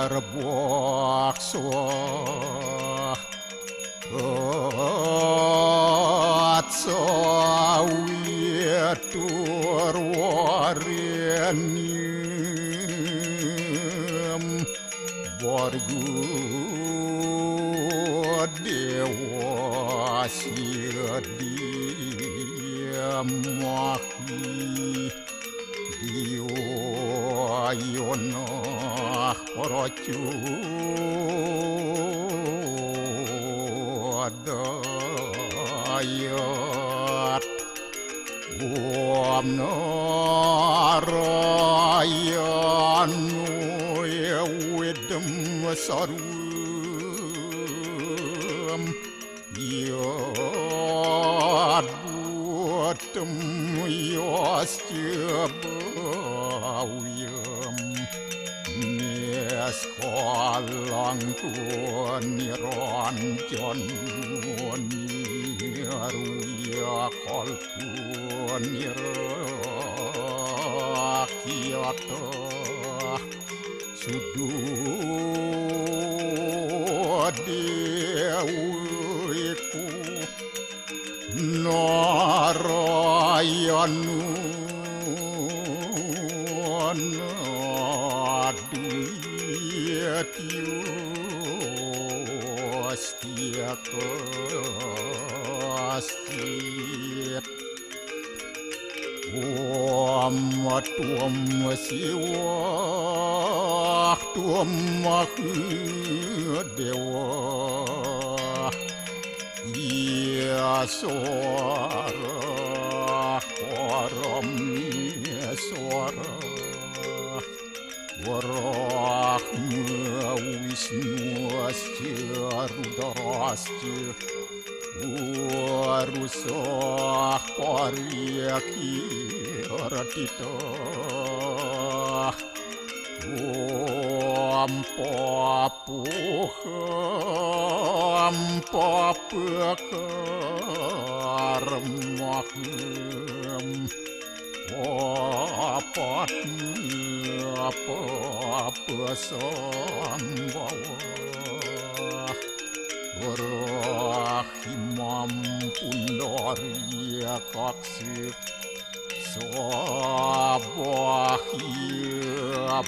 berbakso sawit turwarenium borgu dewa sidiamahi diwayonah paracu adayat narayanu yawidam sarum yadbuatam yasyabawiyam neskalang niranjan niruya kalku nirakyata sududewiku narayanu nadiyatyu astiakastit tuam siwa tuam dewa iya suara param suara warahma wisnu asya rudrasya warusah paryaki ratita ampapukaram apa sambawa rahimam pundarya kaksik sabahya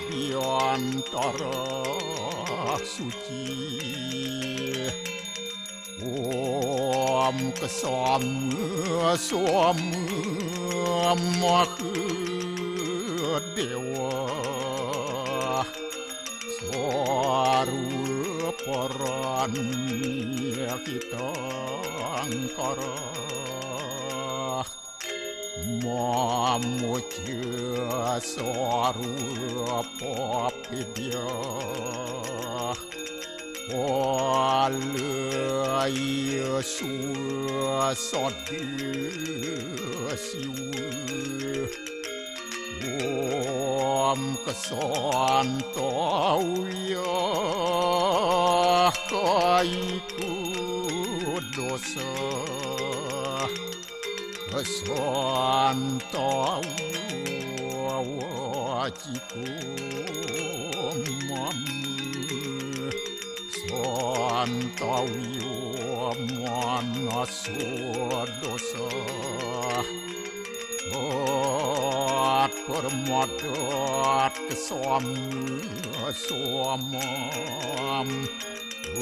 biantara suci om kesama sama dewa suara peran kita angkara mamuja suara papidya alaya suasadi siwa om kesantauya kaiku dosa kesantauya wajiku mamu santauya manasu dosa permadat kesamam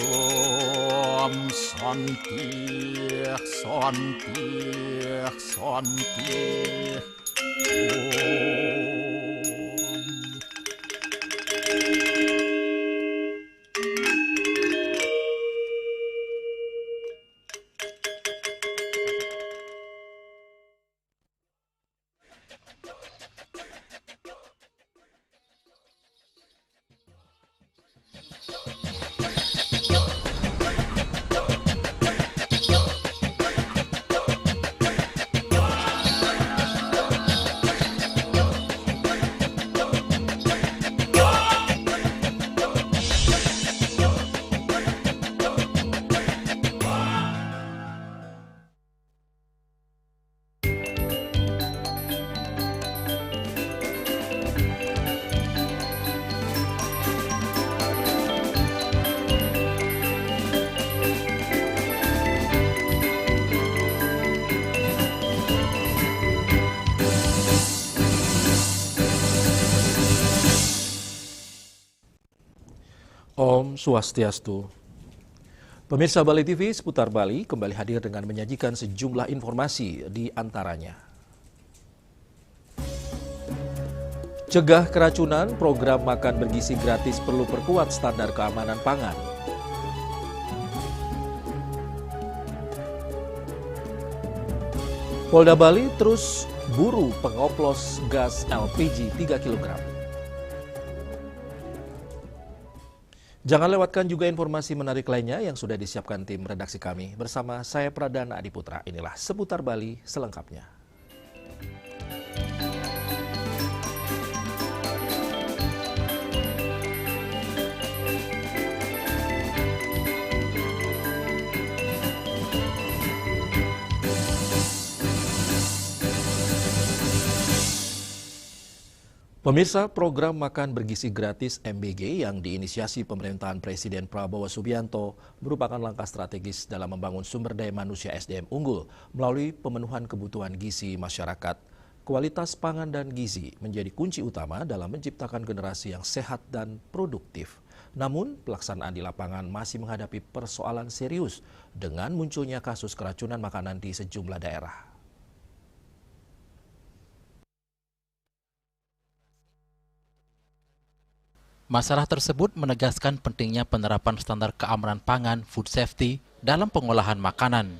om santi Om Swastiastu. Pemirsa Bali TV seputar Bali kembali hadir dengan menyajikan sejumlah informasi di antaranya. Cegah keracunan, program makan bergizi gratis perlu perkuat standar keamanan pangan. Polda Bali terus buru pengoplos gas LPG 3 kg. Jangan lewatkan juga informasi menarik lainnya yang sudah disiapkan tim redaksi kami. Bersama saya Pradana Adiputra, inilah Seputar Bali selengkapnya. Pemirsa, program makan bergizi gratis MBG yang diinisiasi pemerintahan Presiden Prabowo Subianto merupakan langkah strategis dalam membangun sumber daya manusia SDM unggul melalui pemenuhan kebutuhan gizi masyarakat. Kualitas pangan dan gizi menjadi kunci utama dalam menciptakan generasi yang sehat dan produktif. Namun, pelaksanaan di lapangan masih menghadapi persoalan serius dengan munculnya kasus keracunan makanan di sejumlah daerah. Masalah tersebut menegaskan pentingnya penerapan standar keamanan pangan food safety dalam pengolahan makanan.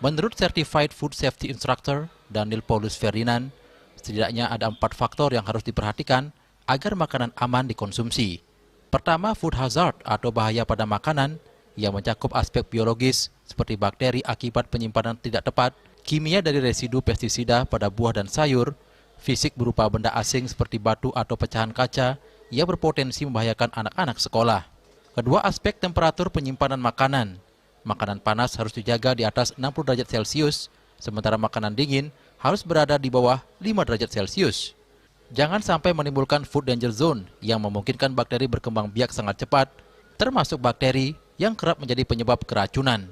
Menurut Certified Food Safety Instructor Daniel Paulus Ferdinand, setidaknya ada 4 faktor yang harus diperhatikan agar makanan aman dikonsumsi. Pertama, food hazard atau bahaya pada makanan yang mencakup aspek biologis seperti bakteri akibat penyimpanan tidak tepat, kimia dari residu pestisida pada buah dan sayur, fisik berupa benda asing seperti batu atau pecahan kaca, ia berpotensi membahayakan anak-anak sekolah. Kedua, aspek temperatur penyimpanan makanan. Makanan panas harus dijaga di atas 60 derajat Celcius, sementara makanan dingin harus berada di bawah 5 derajat Celcius. Jangan sampai menimbulkan food danger zone yang memungkinkan bakteri berkembang biak sangat cepat, termasuk bakteri yang kerap menjadi penyebab keracunan.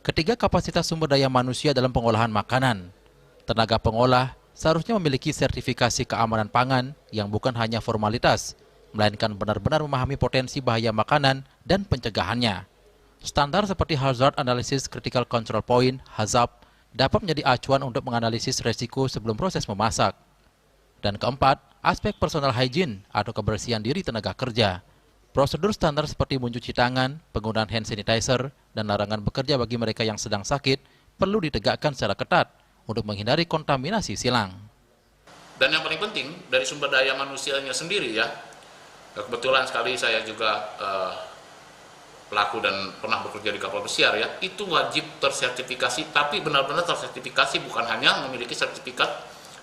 Ketiga, kapasitas sumber daya manusia dalam pengolahan makanan. Tenaga pengolah seharusnya memiliki sertifikasi keamanan pangan yang bukan hanya formalitas, melainkan benar-benar memahami potensi bahaya makanan dan pencegahannya. Standar seperti Hazard Analysis Critical Control Point, HACCP, dapat menjadi acuan untuk menganalisis resiko sebelum proses memasak. Dan keempat, aspek personal hygiene atau kebersihan diri tenaga kerja. Prosedur standar seperti mencuci tangan, penggunaan hand sanitizer, dan larangan bekerja bagi mereka yang sedang sakit perlu ditegakkan secara ketat untuk menghindari kontaminasi silang. Dan yang paling penting dari sumber daya manusianya sendiri ya, kebetulan sekali saya juga pelaku dan pernah bekerja di kapal pesiar ya, itu wajib tersertifikasi, tapi benar-benar tersertifikasi, bukan hanya memiliki sertifikat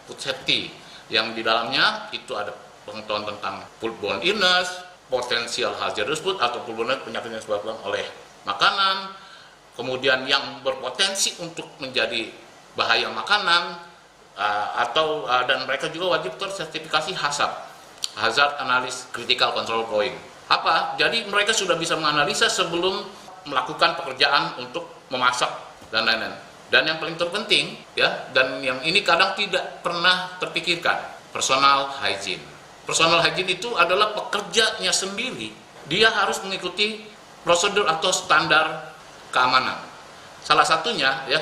food safety yang di dalamnya itu ada pengetahuan tentang foodborne illness, potensial hazardous food atau foodborne penyakit yang disebabkan oleh makanan, kemudian yang berpotensi untuk menjadi bahaya makanan, dan mereka juga wajib tersertifikasi HACCP, Hazard Analysis Critical Control Point. Apa? Jadi mereka sudah bisa menganalisa sebelum melakukan pekerjaan untuk memasak dan lain-lain. Dan yang paling terpenting ya, dan yang ini kadang tidak pernah terpikirkan, personal hygiene. Personal hygiene itu adalah pekerjanya sendiri, dia harus mengikuti prosedur atau standar keamanan. Salah satunya ya,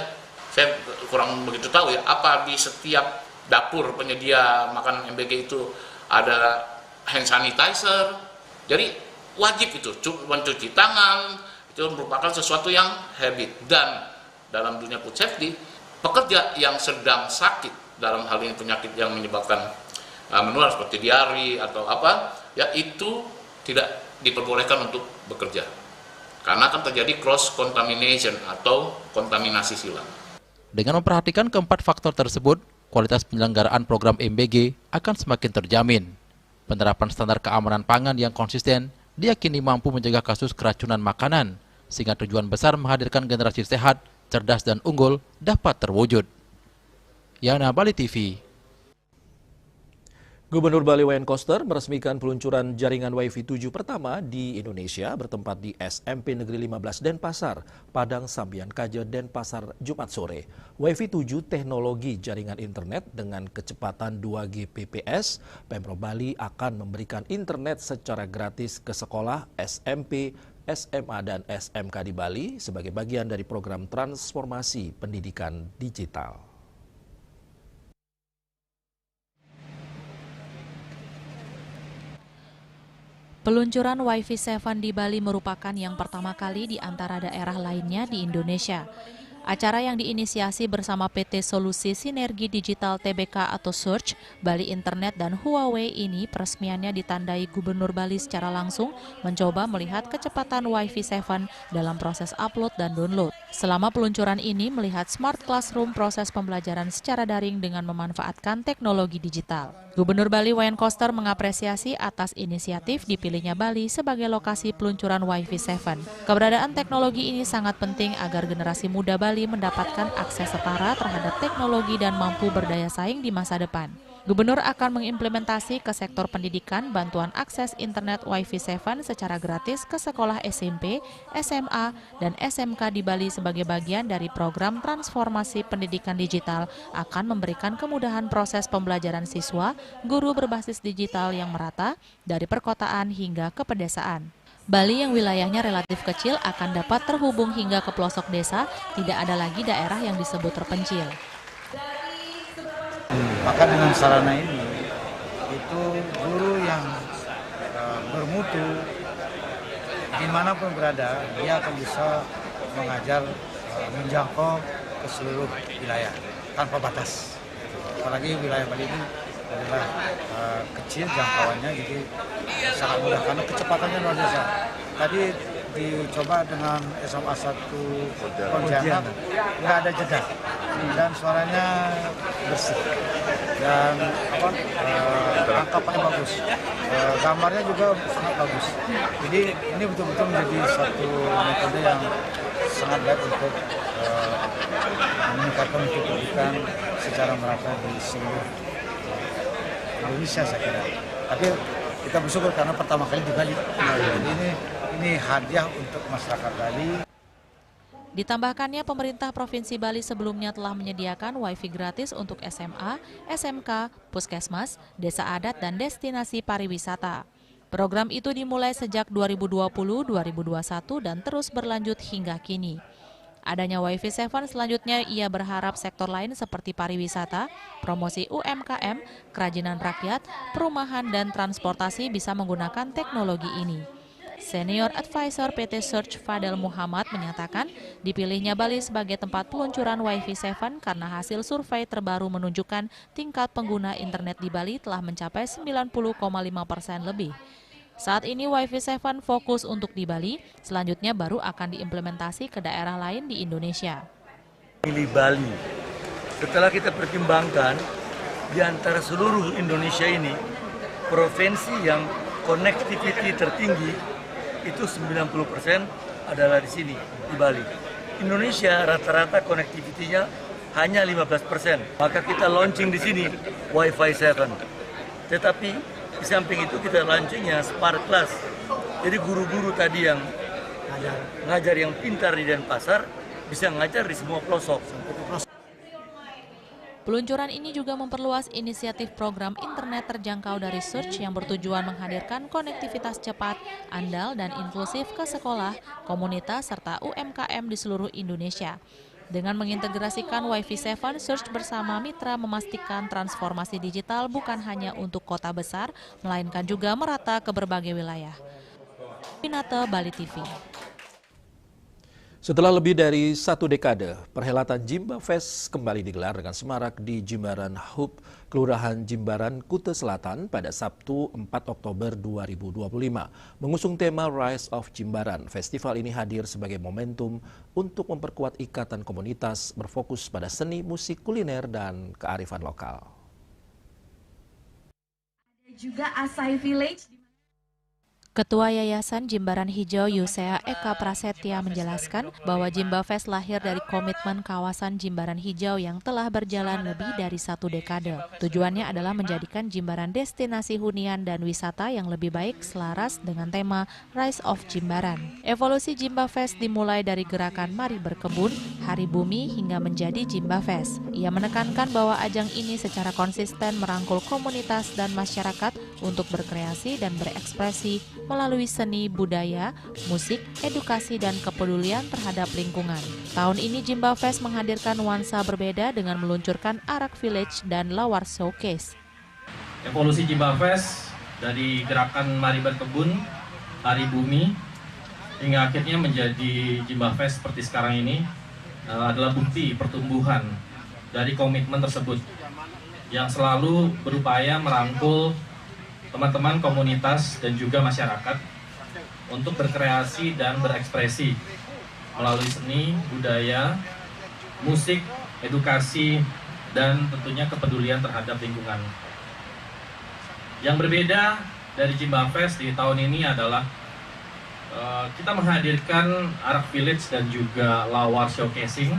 saya kurang begitu tahu ya, apa di setiap dapur penyedia makanan MBG itu ada hand sanitizer. Jadi wajib itu mencuci tangan, itu merupakan sesuatu yang habit. Dan dalam dunia food safety, pekerja yang sedang sakit, dalam hal ini penyakit yang menyebabkan menular seperti diare atau apa, ya itu tidak diperbolehkan untuk bekerja. Karena akan terjadi cross contamination atau kontaminasi silang. Dengan memperhatikan keempat faktor tersebut, kualitas penyelenggaraan program MBG akan semakin terjamin. Penerapan standar keamanan pangan yang konsisten diyakini mampu mencegah kasus keracunan makanan, sehingga tujuan besar menghadirkan generasi sehat, cerdas dan unggul dapat terwujud. Yana Bali TV. Gubernur Bali Wayan Koster meresmikan peluncuran jaringan Wi-Fi 7 pertama di Indonesia bertempat di SMP Negeri 15 Denpasar, Padang Sambian Kaje, Denpasar, Jumat sore. Wi-Fi 7 teknologi jaringan internet dengan kecepatan 2 Gbps. Pemprov Bali akan memberikan internet secara gratis ke sekolah, SMP, SMA, dan SMK di Bali sebagai bagian dari program transformasi pendidikan digital. Peluncuran Wi-Fi 7 di Bali merupakan yang pertama kali di antara daerah lainnya di Indonesia. Acara yang diinisiasi bersama PT Solusi Sinergi Digital Tbk atau Search, Bali Internet dan Huawei ini peresmiannya ditandai Gubernur Bali secara langsung mencoba melihat kecepatan Wi-Fi 7 dalam proses upload dan download. Selama peluncuran ini melihat Smart Classroom proses pembelajaran secara daring dengan memanfaatkan teknologi digital. Gubernur Bali Wayan Koster mengapresiasi atas inisiatif dipilihnya Bali sebagai lokasi peluncuran Wi-Fi 7. Keberadaan teknologi ini sangat penting agar generasi muda Bali mendapatkan akses setara terhadap teknologi dan mampu berdaya saing di masa depan. Gubernur akan mengimplementasi ke sektor pendidikan bantuan akses internet Wi-Fi 7 secara gratis ke sekolah SMP, SMA, dan SMK di Bali sebagai bagian dari program transformasi pendidikan digital akan memberikan kemudahan proses pembelajaran siswa, guru berbasis digital yang merata dari perkotaan hingga ke pedesaan. Bali yang wilayahnya relatif kecil akan dapat terhubung hingga ke pelosok desa, tidak ada lagi daerah yang disebut terpencil. Maka dengan sarana ini, itu guru yang bermutu dimanapun berada, dia akan bisa mengajar, menjangkau ke seluruh wilayah tanpa batas. Apalagi wilayah Bali ini adalah kecil jangkauannya, jadi sangat mudah karena kecepatannya luar biasa. Tadi dicoba dengan SMA 1 Pontianak, nggak ada jeda dan suaranya bersih dan tangkapannya bagus, gambarnya juga sangat bagus. Jadi ini betul-betul menjadi satu metode yang sangat baik untuk meningkatkan untuk pendidikan secara merata di seluruh Indonesia, saya kira. Tapi kita bersyukur karena pertama kali di Bali. Jadi ini hadiah untuk masyarakat Bali. Ditambahkannya, pemerintah Provinsi Bali sebelumnya telah menyediakan Wi-Fi gratis untuk SMA, SMK, Puskesmas, Desa Adat, dan destinasi pariwisata. Program itu dimulai sejak 2020-2021 dan terus berlanjut hingga kini. Adanya Wi-Fi 7 selanjutnya ia berharap sektor lain seperti pariwisata, promosi UMKM, kerajinan rakyat, perumahan, dan transportasi bisa menggunakan teknologi ini. Senior Advisor PT Search Fadel Muhammad menyatakan dipilihnya Bali sebagai tempat peluncuran Wi-Fi 7 karena hasil survei terbaru menunjukkan tingkat pengguna internet di Bali telah mencapai 90,5% lebih. Saat ini Wi-Fi 7 fokus untuk di Bali, selanjutnya baru akan diimplementasi ke daerah lain di Indonesia. Pilih Bali, setelah kita pertimbangkan di antara seluruh Indonesia ini, provinsi yang connectivity tertinggi itu 90% adalah di sini, di Bali. Indonesia rata-rata connectivity-nya hanya 15%, maka kita launching di sini Wi-Fi 7. Tetapi di samping itu kita launchingnya Smart Class. Jadi guru-guru tadi yang ngajar yang pintar di Denpasar bisa ngajar di semua pelosok. Peluncuran ini juga memperluas inisiatif program internet terjangkau dari Search yang bertujuan menghadirkan konektivitas cepat, andal, dan inklusif ke sekolah, komunitas, serta UMKM di seluruh Indonesia. Dengan mengintegrasikan Wi-Fi 7, Search bersama mitra memastikan transformasi digital bukan hanya untuk kota besar, melainkan juga merata ke berbagai wilayah. Pinata, Bali TV. Setelah lebih dari 1 dekade, perhelatan Jimba Fest kembali digelar dengan semarak di Jimbaran Hub, Kelurahan Jimbaran, Kuta Selatan pada Sabtu 4 Oktober 2025. Mengusung tema Rise of Jimbaran, festival ini hadir sebagai momentum untuk memperkuat ikatan komunitas berfokus pada seni, musik, kuliner, dan kearifan lokal. Ada juga Asai Village. Ketua Yayasan Jimbaran Hijau Yusea Eka Prasetya menjelaskan bahwa Jimbafest lahir dari komitmen kawasan Jimbaran Hijau yang telah berjalan lebih dari 1 dekade. Tujuannya adalah menjadikan Jimbaran destinasi hunian dan wisata yang lebih baik selaras dengan tema Rise of Jimbaran. Evolusi Jimbafest dimulai dari gerakan Mari Berkebun, Hari Bumi hingga menjadi Jimbafest. Ia menekankan bahwa ajang ini secara konsisten merangkul komunitas dan masyarakat untuk berkreasi dan berekspresi melalui seni, budaya, musik, edukasi, dan kepedulian terhadap lingkungan. Tahun ini Jimbafest menghadirkan nuansa berbeda dengan meluncurkan Arak Village dan Lawar Showcase. Evolusi Jimbafest dari gerakan Mari Berkebun, Hari Bumi, hingga akhirnya menjadi Jimbafest seperti sekarang ini adalah bukti pertumbuhan dari komitmen tersebut yang selalu berupaya merangkul teman-teman komunitas dan juga masyarakat untuk berkreasi dan berekspresi melalui seni, budaya, musik, edukasi, dan tentunya kepedulian terhadap lingkungan. Yang berbeda dari Jimbafest di tahun ini adalah kita menghadirkan Arak Village dan juga Lawar Showcasing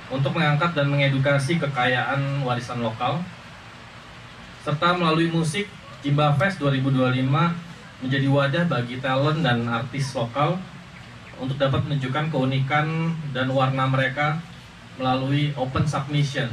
untuk mengangkat dan mengedukasi kekayaan warisan lokal, serta melalui musik Jimbafest 2025 menjadi wadah bagi talent dan artis lokal untuk dapat menunjukkan keunikan dan warna mereka melalui open submission.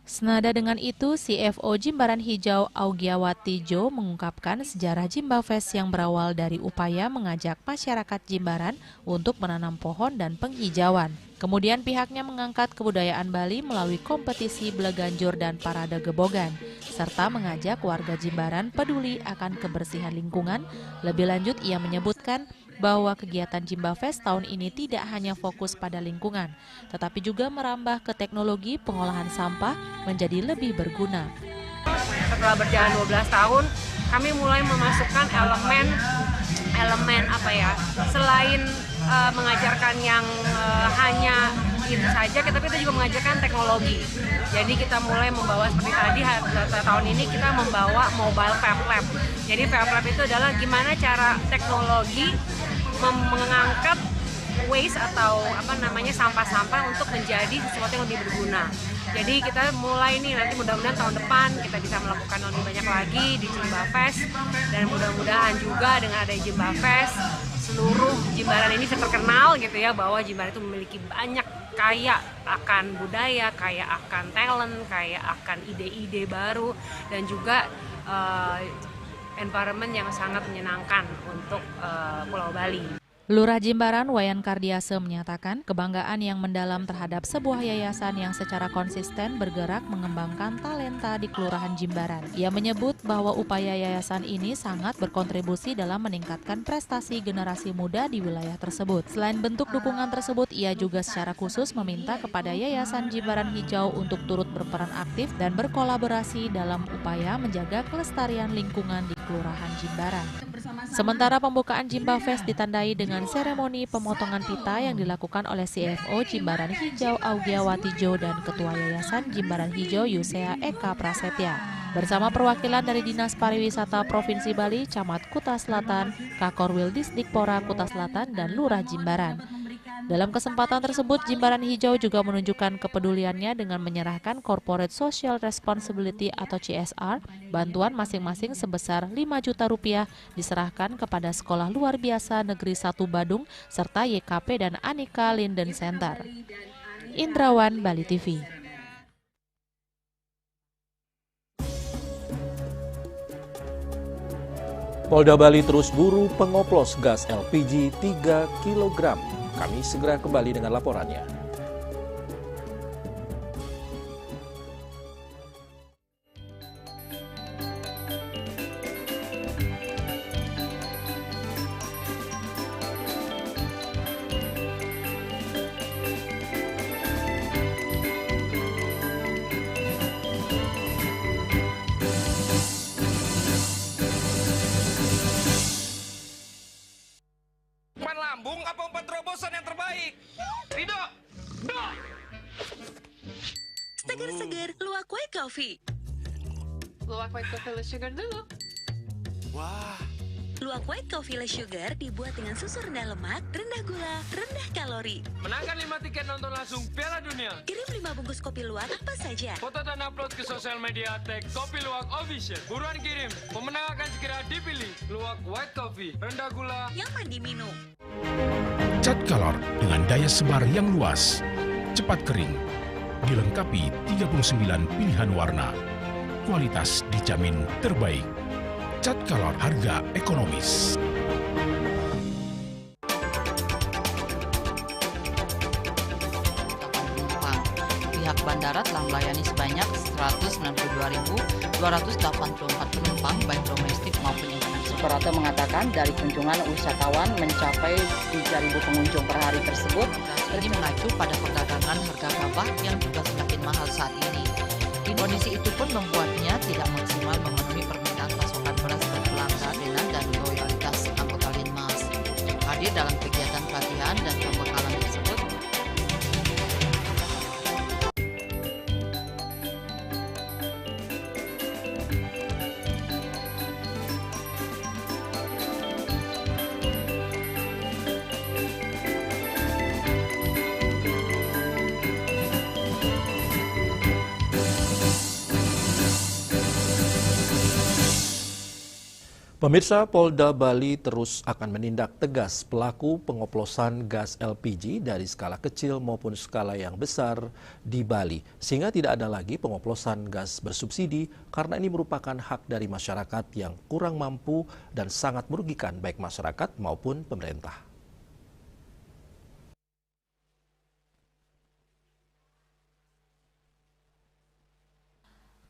Senada dengan itu, CFO Jimbaran Hijau Augiawati Jo mengungkapkan sejarah Jimbafest yang berawal dari upaya mengajak masyarakat Jimbaran untuk menanam pohon dan penghijauan. Kemudian pihaknya mengangkat kebudayaan Bali melalui kompetisi Bleganjur dan Parade Gebogan, serta mengajak warga Jimbaran peduli akan kebersihan lingkungan. Lebih lanjut, ia menyebutkan bahwa kegiatan Jimbafest tahun ini tidak hanya fokus pada lingkungan, tetapi juga merambah ke teknologi pengolahan sampah menjadi lebih berguna. Setelah berjalan 12 tahun, kami mulai memasukkan elemen apa ya, selain mengajarkan yang hanya itu saja, tapi kita juga mengajarkan teknologi. Jadi kita mulai membawa seperti tadi, tahun ini kita membawa mobile vape lab. Jadi vape lab itu adalah gimana cara teknologi mengangkat waste atau sampah-sampah untuk menjadi sesuatu yang lebih berguna. Jadi kita mulai nih, nanti mudah-mudahan tahun depan kita bisa melakukan lebih banyak lagi di Jimbafest, dan mudah-mudahan juga dengan ada Jimbafest seluruh Jimbaran ini terkenal gitu ya, bahwa Jimbaran itu memiliki banyak, kaya akan budaya, kaya akan talent, kaya akan ide-ide baru, dan juga environment yang sangat menyenangkan untuk Pulau Bali. Lurah Jimbaran Wayan Kardiase menyatakan kebanggaan yang mendalam terhadap sebuah yayasan yang secara konsisten bergerak mengembangkan talenta di Kelurahan Jimbaran. Ia menyebut bahwa upaya yayasan ini sangat berkontribusi dalam meningkatkan prestasi generasi muda di wilayah tersebut. Selain bentuk dukungan tersebut, ia juga secara khusus meminta kepada Yayasan Jimbaran Hijau untuk turut berperan aktif dan berkolaborasi dalam upaya menjaga kelestarian lingkungan di Kelurahan Jimbaran. Sementara pembukaan Jimbafest ditandai dengan seremoni pemotongan pita yang dilakukan oleh CFO Jimbaran Hijau Augiawati Jo dan Ketua Yayasan Jimbaran Hijau Yusea Eka Prasetya. Bersama perwakilan dari Dinas Pariwisata Provinsi Bali, Camat Kuta Selatan, Kakorwil Disdikpora Kuta Selatan, dan Lurah Jimbaran. Dalam kesempatan tersebut, Jimbaran Hijau juga menunjukkan kepeduliannya dengan menyerahkan Corporate Social Responsibility atau CSR, bantuan masing-masing sebesar Rp5 juta diserahkan kepada Sekolah Luar Biasa Negeri 1 Badung, serta YKP dan Anika Linden Center. Indrawan, Bali TV. Polda Bali terus buru pengoplos gas LPG 3 kg. Kami segera kembali dengan laporannya. Lambung apa umpan terobosan yang terbaik? Rido! Do! Seger-seger, luwak white coffee. Luwak white coffee with sugar dulu. Wah, Luwak White Coffee Less Sugar dibuat dengan susu rendah lemak, rendah gula, rendah kalori. Menangkan 5 tiket nonton langsung Piala Dunia. Kirim 5 bungkus kopi luwak apa saja. Foto dan upload ke sosial media tag Kopi Luwak Official. Buruan kirim, pemenang akan segera dipilih. Luwak White Coffee, rendah gula, nyaman diminum. Cat Color dengan daya sebar yang luas, cepat kering, dilengkapi 39 pilihan warna. Kualitas dijamin terbaik. Cat Color, harga ekonomis. Pihak bandara telah melayani sebanyak 192.284 penumpang baik domestik maupun internasional. Operator mengatakan dari kunjungan wisatawan mencapai 3.000 pengunjung per hari tersebut. Ini mengacu pada perdagangan harga gabah yang juga semakin mahal saat ini. Kondisi itu pun membuatnya tidak maksimal memenuhi permintaan pasokan beras ke pelanggan dan loyalitas anggota Linmas. Hadir dalam kegiatan pelatihan dan pembekalan tersebut, Pemirsa, Polda Bali terus akan menindak tegas pelaku pengoplosan gas LPG dari skala kecil maupun skala yang besar di Bali, sehingga tidak ada lagi pengoplosan gas bersubsidi karena ini merupakan hak dari masyarakat yang kurang mampu dan sangat merugikan baik masyarakat maupun pemerintah.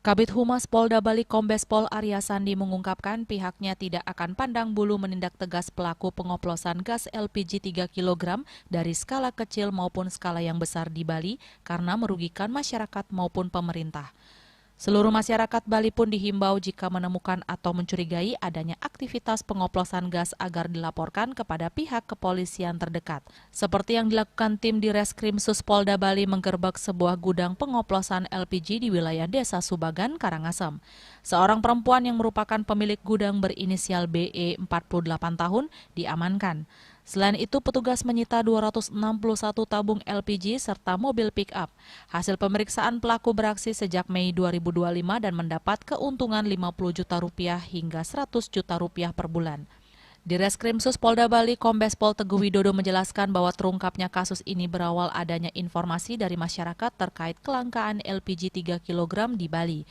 Kabid Humas Polda Bali Kombes Pol Arya Sandi mengungkapkan pihaknya tidak akan pandang bulu menindak tegas pelaku pengoplosan gas LPG 3 kg dari skala kecil maupun skala yang besar di Bali karena merugikan masyarakat maupun pemerintah. Seluruh masyarakat Bali pun dihimbau jika menemukan atau mencurigai adanya aktivitas pengoplosan gas agar dilaporkan kepada pihak kepolisian terdekat. Seperti yang dilakukan tim di Reskrimsus Polda Bali menggerebek sebuah gudang pengoplosan LPG di wilayah Desa Subagan, Karangasem. Seorang perempuan yang merupakan pemilik gudang berinisial BE 48 tahun diamankan. Selain itu, petugas menyita 261 tabung LPG serta mobil pick-up. Hasil pemeriksaan pelaku beraksi sejak Mei 2025 dan mendapat keuntungan 50 juta rupiah hingga 100 juta rupiah per bulan. Di Reskrimsus Polda Bali, Kombes Pol Teguh Widodo menjelaskan bahwa terungkapnya kasus ini berawal adanya informasi dari masyarakat terkait kelangkaan LPG 3 kg di Bali.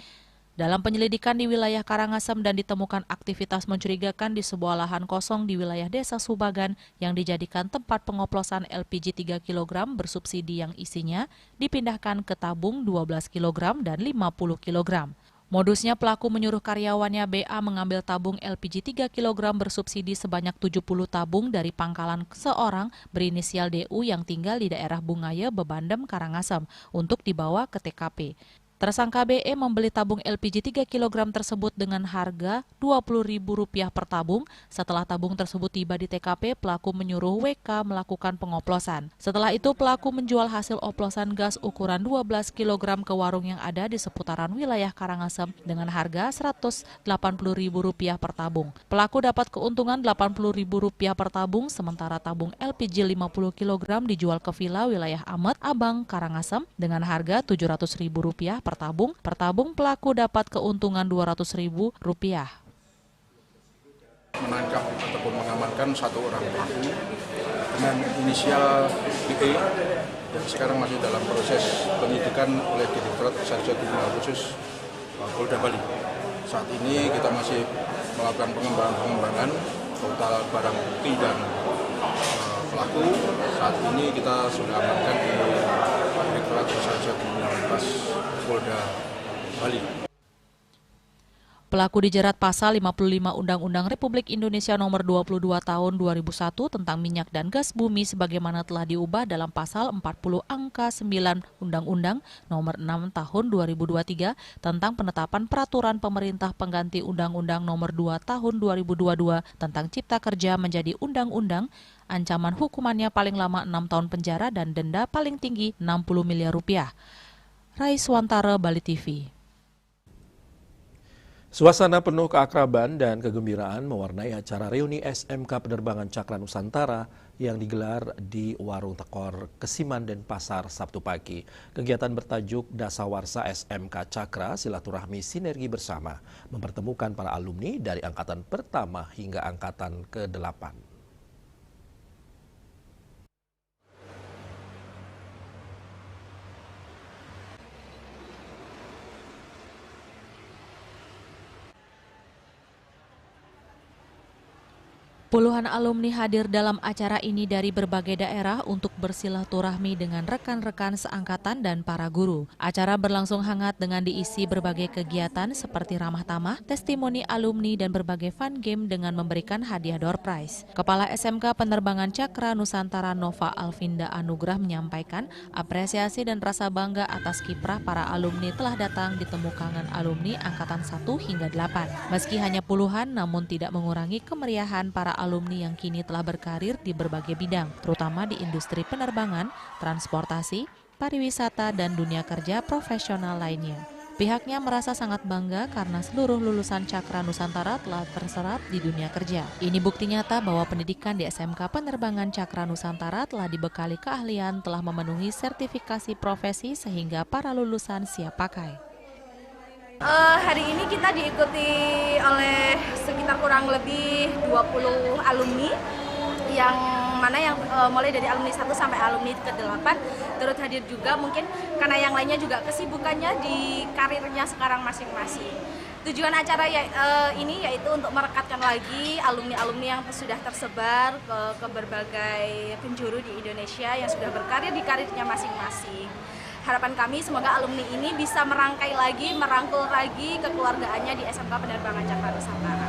Dalam penyelidikan di wilayah Karangasem dan ditemukan aktivitas mencurigakan di sebuah lahan kosong di wilayah Desa Subagan yang dijadikan tempat pengoplosan LPG 3 kg bersubsidi yang isinya dipindahkan ke tabung 12 kg dan 50 kg. Modusnya pelaku menyuruh karyawannya BA mengambil tabung LPG 3 kg bersubsidi sebanyak 70 tabung dari pangkalan seorang berinisial DU yang tinggal di daerah Bungaya, Bebandem, Karangasem untuk dibawa ke TKP. Tersangka BE membeli tabung LPG 3 kg tersebut dengan harga Rp20.000 per tabung. Setelah tabung tersebut tiba di TKP, pelaku menyuruh WK melakukan pengoplosan. Setelah itu, pelaku menjual hasil oplosan gas ukuran 12 kg ke warung yang ada di seputaran wilayah Karangasem dengan harga Rp180.000 per tabung. Pelaku dapat keuntungan Rp80.000 per tabung, sementara tabung LPG 50 kg dijual ke villa wilayah Amet, Abang, Karangasem dengan harga Rp700.000 per tabung. Per tabung pelaku dapat keuntungan Rp200.000. Menangkap ataupun mengamankan satu orang pelaku dengan inisial BE yang sekarang masih dalam proses penyidikan oleh Direktorat Reserse Kriminal Khusus Polda Bali. Saat ini kita masih melakukan pengembangan total barang bukti dan pelaku. Saat ini kita sudah amankan di Direktorat Reserse Kriminal Khusus Polda Bali. Pelaku dijerat pasal 55 Undang-Undang Republik Indonesia Nomor 22 Tahun 2001 tentang minyak dan gas bumi sebagaimana telah diubah dalam pasal 40 angka 9 Undang-Undang Nomor 6 Tahun 2023 tentang penetapan peraturan pemerintah pengganti Undang-Undang Nomor 2 Tahun 2022 tentang Cipta Kerja menjadi undang-undang. Ancaman hukumannya paling lama 6 tahun penjara dan denda paling tinggi Rp60 miliar. Rai Swantara, Bali TV. Suasana penuh keakraban dan kegembiraan mewarnai acara reuni SMK Penerbangan Cakra Nusantara yang digelar di Warung Tekor, Kesiman, Denpasar Sabtu pagi. Kegiatan bertajuk Dasawarsa SMK Cakra Silaturahmi Sinergi Bersama mempertemukan para alumni dari angkatan pertama hingga angkatan ke-8. Puluhan alumni hadir dalam acara ini dari berbagai daerah untuk bersilaturahmi dengan rekan-rekan seangkatan dan para guru. Acara berlangsung hangat dengan diisi berbagai kegiatan seperti ramah tamah, testimoni alumni, dan berbagai fun game dengan memberikan hadiah door prize. Kepala SMK Penerbangan Cakra Nusantara Nova Alvinda Anugrah menyampaikan apresiasi dan rasa bangga atas kiprah para alumni telah datang di Temu Kangen alumni angkatan 1 hingga 8. Meski hanya puluhan, namun tidak mengurangi kemeriahan para alumni yang kini telah berkarir di berbagai bidang, terutama di industri penerbangan, transportasi, pariwisata, dan dunia kerja profesional lainnya. Pihaknya merasa sangat bangga karena seluruh lulusan Cakra Nusantara telah terserap di dunia kerja. Ini bukti nyata bahwa pendidikan di SMK Penerbangan Cakra Nusantara telah dibekali keahlian, telah memenuhi sertifikasi profesi sehingga para lulusan siap pakai. Hari ini kita diikuti oleh sekitar kurang lebih 20 alumni yang mana yang mulai dari alumni 1 sampai alumni ke-8 turut hadir juga, mungkin karena yang lainnya juga kesibukannya di karirnya sekarang masing-masing. Tujuan acara ini yaitu untuk merekatkan lagi alumni-alumni yang sudah tersebar ke berbagai penjuru di Indonesia yang sudah berkarir di karirnya masing-masing. Harapan kami semoga alumni ini bisa merangkai lagi, merangkul lagi kekeluargaannya di SMK Penerbangan Cakra Nusantara.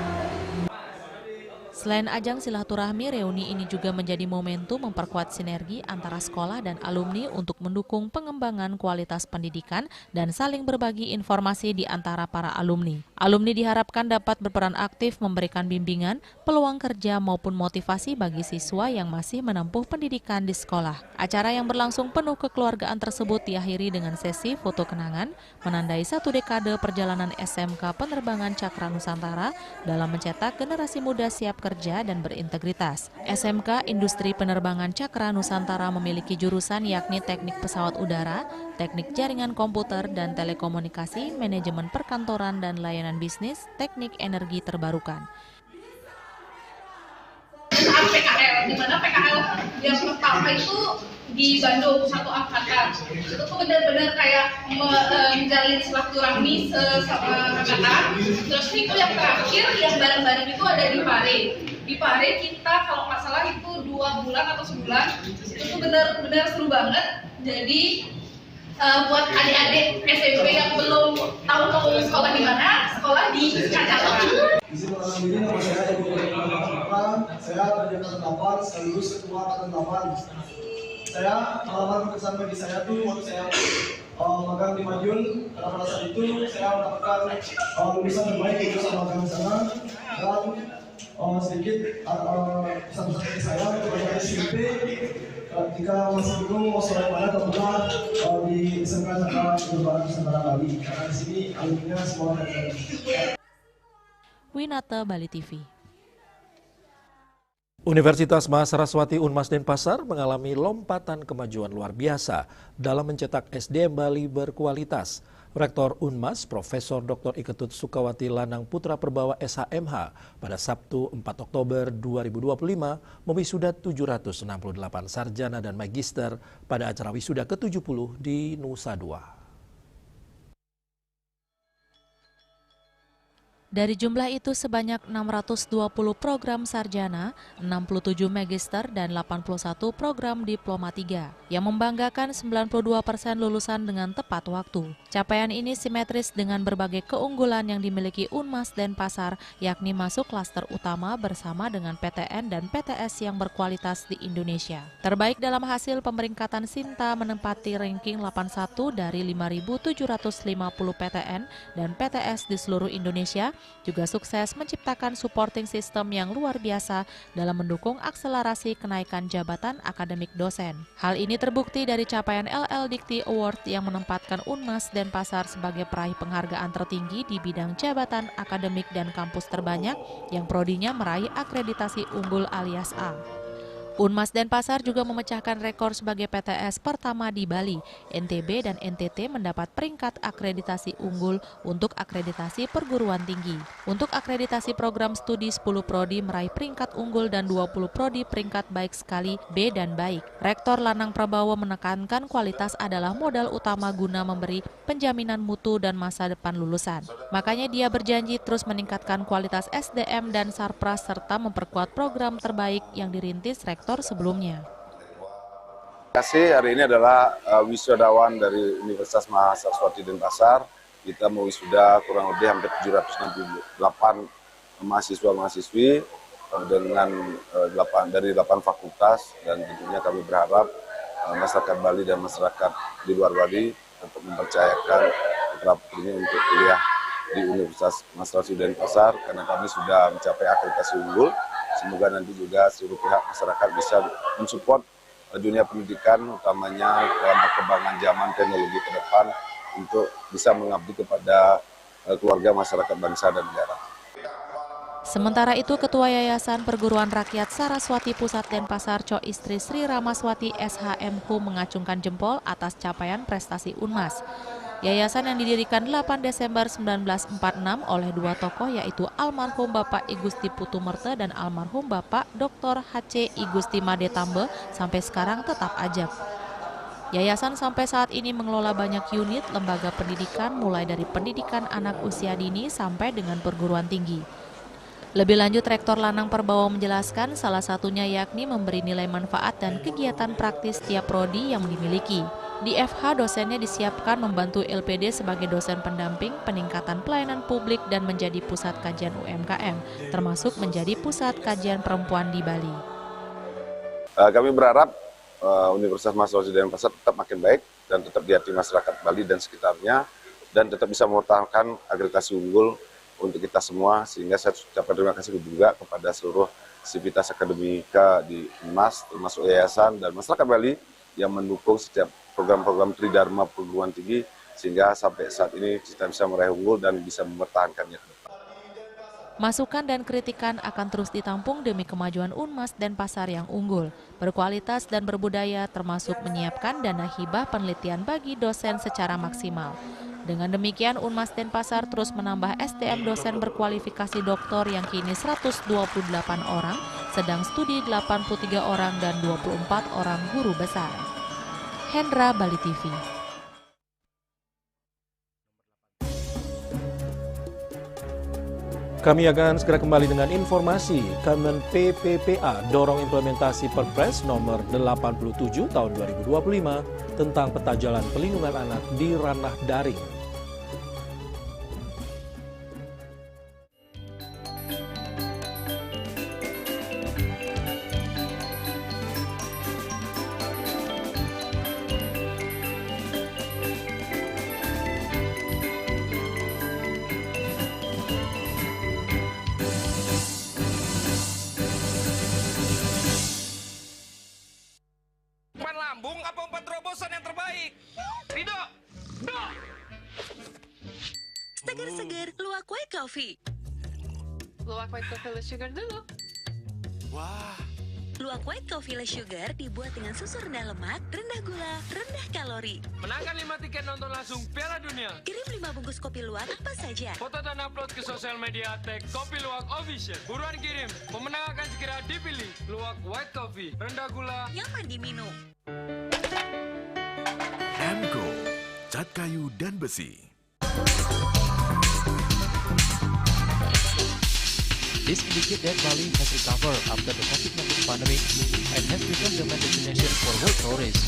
Selain ajang silaturahmi, reuni ini juga menjadi momentum memperkuat sinergi antara sekolah dan alumni untuk mendukung pengembangan kualitas pendidikan dan saling berbagi informasi di antara para alumni. Alumni diharapkan dapat berperan aktif memberikan bimbingan, peluang kerja maupun motivasi bagi siswa yang masih menempuh pendidikan di sekolah. Acara yang berlangsung penuh kekeluargaan tersebut diakhiri dengan sesi foto kenangan, menandai 1 dekade perjalanan SMK Penerbangan Cakra Nusantara dalam mencetak generasi muda siap kerja dan berintegritas. SMK Industri Penerbangan Cakra Nusantara memiliki jurusan yakni Teknik Pesawat Udara, Teknik Jaringan Komputer dan Telekomunikasi, Manajemen Perkantoran dan Layanan Bisnis, Teknik Energi Terbarukan. Saat PKL, di mana PKL yang pertama itu di Bandung, satu angkatan. Itu tuh benar-benar kayak menjalin silaturahmi sesama angkatan. Terus itu yang terakhir, yang bareng-bareng itu ada di Pare. Di Pare kita kalau nggak salah itu 2 bulan atau sebulan. Itu tuh benar-benar seru banget. Jadi buat adik-adik SMP yang belum tahu mau sekolah di mana, sekolah di Cakra. Di sini perkenalkan diri, nama saya Ibu Ketua. Saya dari angkatan 8, sekaligus ketua angkatan 8. Saya pengalaman berkesan bagi saya tuh waktu saya magang di Madiun, karena pada saat itu saya mendapatkan lulusan terbaik di jurusan magang di sana, dan sedikit pesan-pesan dari saya kepada SMP ketika masih bingung mau sekolah mana, kebetulan di SMK Cakra Penerbangan Nusantara Bali, karena di sini alumninya semua dari Winata, Bali TV. Universitas Mahasaraswati Unmas Denpasar mengalami lompatan kemajuan luar biasa dalam mencetak SDM Bali berkualitas. Rektor Unmas, Profesor Dr. Iketut Sukawati Lanang Putra Perbawa SHMH pada Sabtu 4 Oktober 2025 mewisuda 768 sarjana dan magister pada acara wisuda ke-70 di Nusa Dua. Dari jumlah itu sebanyak 620 program sarjana, 67 magister, dan 81 program diploma 3. Yang membanggakan 92% lulusan dengan tepat waktu. Capaian ini simetris dengan berbagai keunggulan yang dimiliki Unmas Denpasar, yakni masuk klaster utama bersama dengan PTN dan PTS yang berkualitas di Indonesia. Terbaik dalam hasil pemeringkatan Sinta menempati ranking 81 dari 5.750 PTN dan PTS di seluruh Indonesia, juga sukses menciptakan supporting system yang luar biasa dalam mendukung akselerasi kenaikan jabatan akademik dosen. Hal ini terbukti dari capaian LL Dikti Award yang menempatkan Unmas Denpasar sebagai peraih penghargaan tertinggi di bidang jabatan akademik dan kampus terbanyak yang prodinya meraih akreditasi unggul alias A. Unmas Denpasar juga memecahkan rekor sebagai PTS pertama di Bali. NTB dan NTT mendapat peringkat akreditasi unggul untuk akreditasi perguruan tinggi. Untuk akreditasi program studi 10 prodi meraih peringkat unggul dan 20 prodi peringkat baik sekali B dan baik. Rektor Lanang Prabowo menekankan kualitas adalah modal utama guna memberi penjaminan mutu dan masa depan lulusan. Makanya dia berjanji terus meningkatkan kualitas SDM dan Sarpras serta memperkuat program terbaik yang dirintis rektor sebelumnya. Terima kasih. Hari ini adalah wisudawan dari Universitas Mahasiswati Denpasar. Kita mewisuda kurang lebih hampir 768 mahasiswa-mahasiswi dengan dari 8 fakultas, dan tentunya kami berharap masyarakat Bali dan masyarakat di luar Bali untuk mempercayakan putra ini untuk kuliah di Universitas Mahasiswati Denpasar karena kami sudah mencapai akreditasi unggul. Semoga nanti juga seluruh pihak masyarakat bisa mensupport dunia pendidikan, utamanya dalam perkembangan zaman teknologi ke depan untuk bisa mengabdi kepada keluarga, masyarakat, bangsa, dan negara. Sementara itu, Ketua Yayasan Perguruan Rakyat Saraswati Pusat Denpasar Co. Istri Sri Ramaswati SHMH mengacungkan jempol atas capaian prestasi Unmas. Yayasan yang didirikan 8 Desember 1946 oleh dua tokoh yaitu almarhum Bapak I Gusti Putumerte dan almarhum Bapak Dr. H.C. I Gusti Madetambe sampai sekarang tetap ajab. Yayasan sampai saat ini mengelola banyak unit lembaga pendidikan mulai dari pendidikan anak usia dini sampai dengan perguruan tinggi. Lebih lanjut, Rektor Lanang Prabowo menjelaskan salah satunya yakni memberi nilai manfaat dan kegiatan praktis tiap prodi yang dimiliki. Di FH, dosennya disiapkan membantu LPD sebagai dosen pendamping, peningkatan pelayanan publik, dan menjadi pusat kajian UMKM, termasuk menjadi pusat kajian perempuan di Bali. Kami berharap Universitas Mahasiswati Denpasar tetap makin baik dan tetap di hati masyarakat Bali dan sekitarnya, dan tetap bisa mempertahankan akreditasi unggul untuk kita semua, sehingga saya ucapkan terima kasih juga kepada seluruh sivitas akademika di Unmas, termasuk yayasan dan masyarakat Bali yang mendukung setiap program-program Tridharma perguruan tinggi, sehingga sampai saat ini kita bisa meraih unggul dan bisa mempertahankannya. Masukan dan kritikan akan terus ditampung demi kemajuan Unmas Denpasar yang unggul, berkualitas dan berbudaya, termasuk menyiapkan dana hibah penelitian bagi dosen secara maksimal. Dengan demikian, Unmas Denpasar terus menambah SDM dosen berkualifikasi doktor yang kini 128 orang, sedang studi 83 orang dan 24 orang guru besar. Hendra, Bali TV. Kami akan segera kembali dengan informasi. Kemen PPPA dorong implementasi Perpres nomor 87 tahun 2025 tentang peta jalan pelindungan anak di ranah daring. Lambung apa 4 terobosan yang terbaik? Rido! Do! Seger-seger, luwak white coffee. Luwak white coffee less sugar dulu. Wah. Luwak white coffee less sugar dibuat dengan susu rendah lemak, rendah gula, rendah kalori. Menangkan 5 tiket nonton langsung Piala Dunia. Kirim 5 bungkus kopi luwak apa saja. Foto dan upload ke sosial media tag Kopi Luwak Official. Buruan kirim, pemenang akan segera dipilih. Luwak white coffee, rendah gula, nyaman diminum. Emco, cat kayu dan besi. This indicates that Bali has recovered after the COVID-19 pandemic and has become the main destination for world tourists.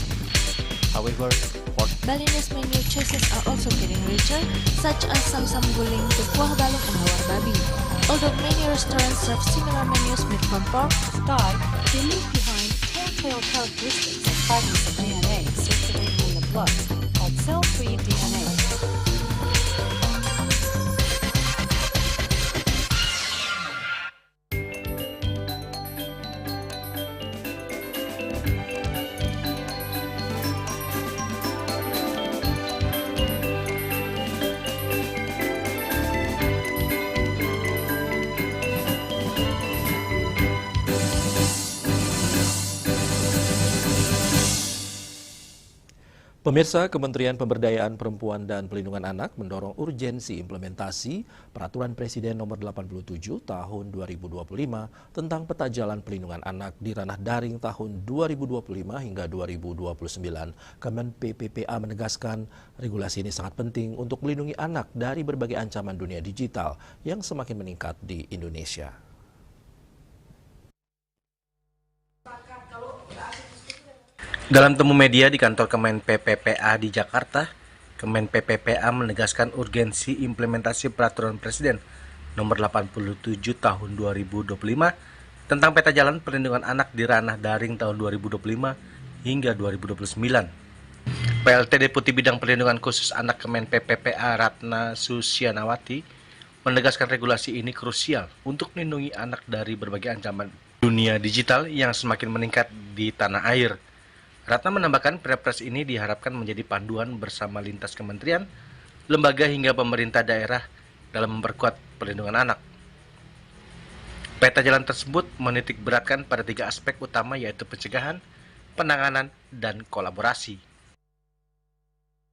However, Balinese menu choices are also getting richer, such as samsam guling to kuah balung and hawar babi. Although many restaurants serve similar menus made from pork, Thai, they leave behind telltale characteristics of fragments of DNA circulating in the blood, called cell-free DNA. Pemirsa, Kementerian Pemberdayaan Perempuan dan Pelindungan Anak mendorong urgensi implementasi Peraturan Presiden Nomor 87 Tahun 2025 tentang peta jalan pelindungan anak di ranah daring tahun 2025 hingga 2029. Kemen PPPA menegaskan regulasi ini sangat penting untuk melindungi anak dari berbagai ancaman dunia digital yang semakin meningkat di Indonesia. Dalam temu media di kantor Kemen PPPA di Jakarta, Kemen PPPA menegaskan urgensi implementasi Peraturan Presiden Nomor 87 Tahun 2025 tentang peta jalan perlindungan anak di ranah daring tahun 2025 hingga 2029. PLT Deputi Bidang Perlindungan Khusus Anak Kemen PPPA Ratna Susianawati menegaskan regulasi ini krusial untuk melindungi anak dari berbagai ancaman dunia digital yang semakin meningkat di tanah air. Ratna menambahkan Perpres ini diharapkan menjadi panduan bersama lintas kementerian, lembaga hingga pemerintah daerah dalam memperkuat perlindungan anak. Peta jalan tersebut menitik beratkan pada 3 aspek utama yaitu pencegahan, penanganan, dan kolaborasi.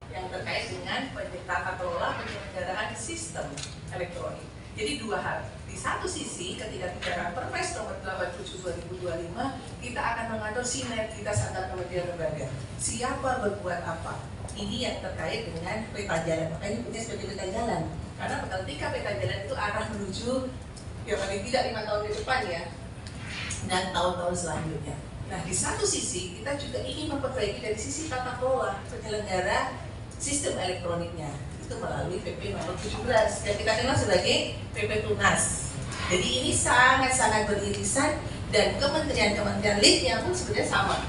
Yang terkait dengan tata kelola penyelenggaraan sistem elektronik. Jadi 2 hal. Di satu sisi ketika bicara Perpres Nomor 87 2025 kita akan mengatur sinergitas antar kementerian lembaga. Siapa berbuat apa? Ini yang terkait dengan peta jalan. Makanya punya sebagai peta jalan. Karena ketika peta jalan itu arah menuju ya paling tidak 5 tahun ke depan ya dan tahun-tahun selanjutnya. Nah di satu sisi kita juga ingin memperbaiki dari sisi tata kelola penyelenggara sistem elektroniknya. Itu melalui PP nomor 17 yang kita kenal sebagai PP Tunas. Jadi ini sangat-sangat beririsan dan kementerian-kementerian leadnya pun sebenarnya sama,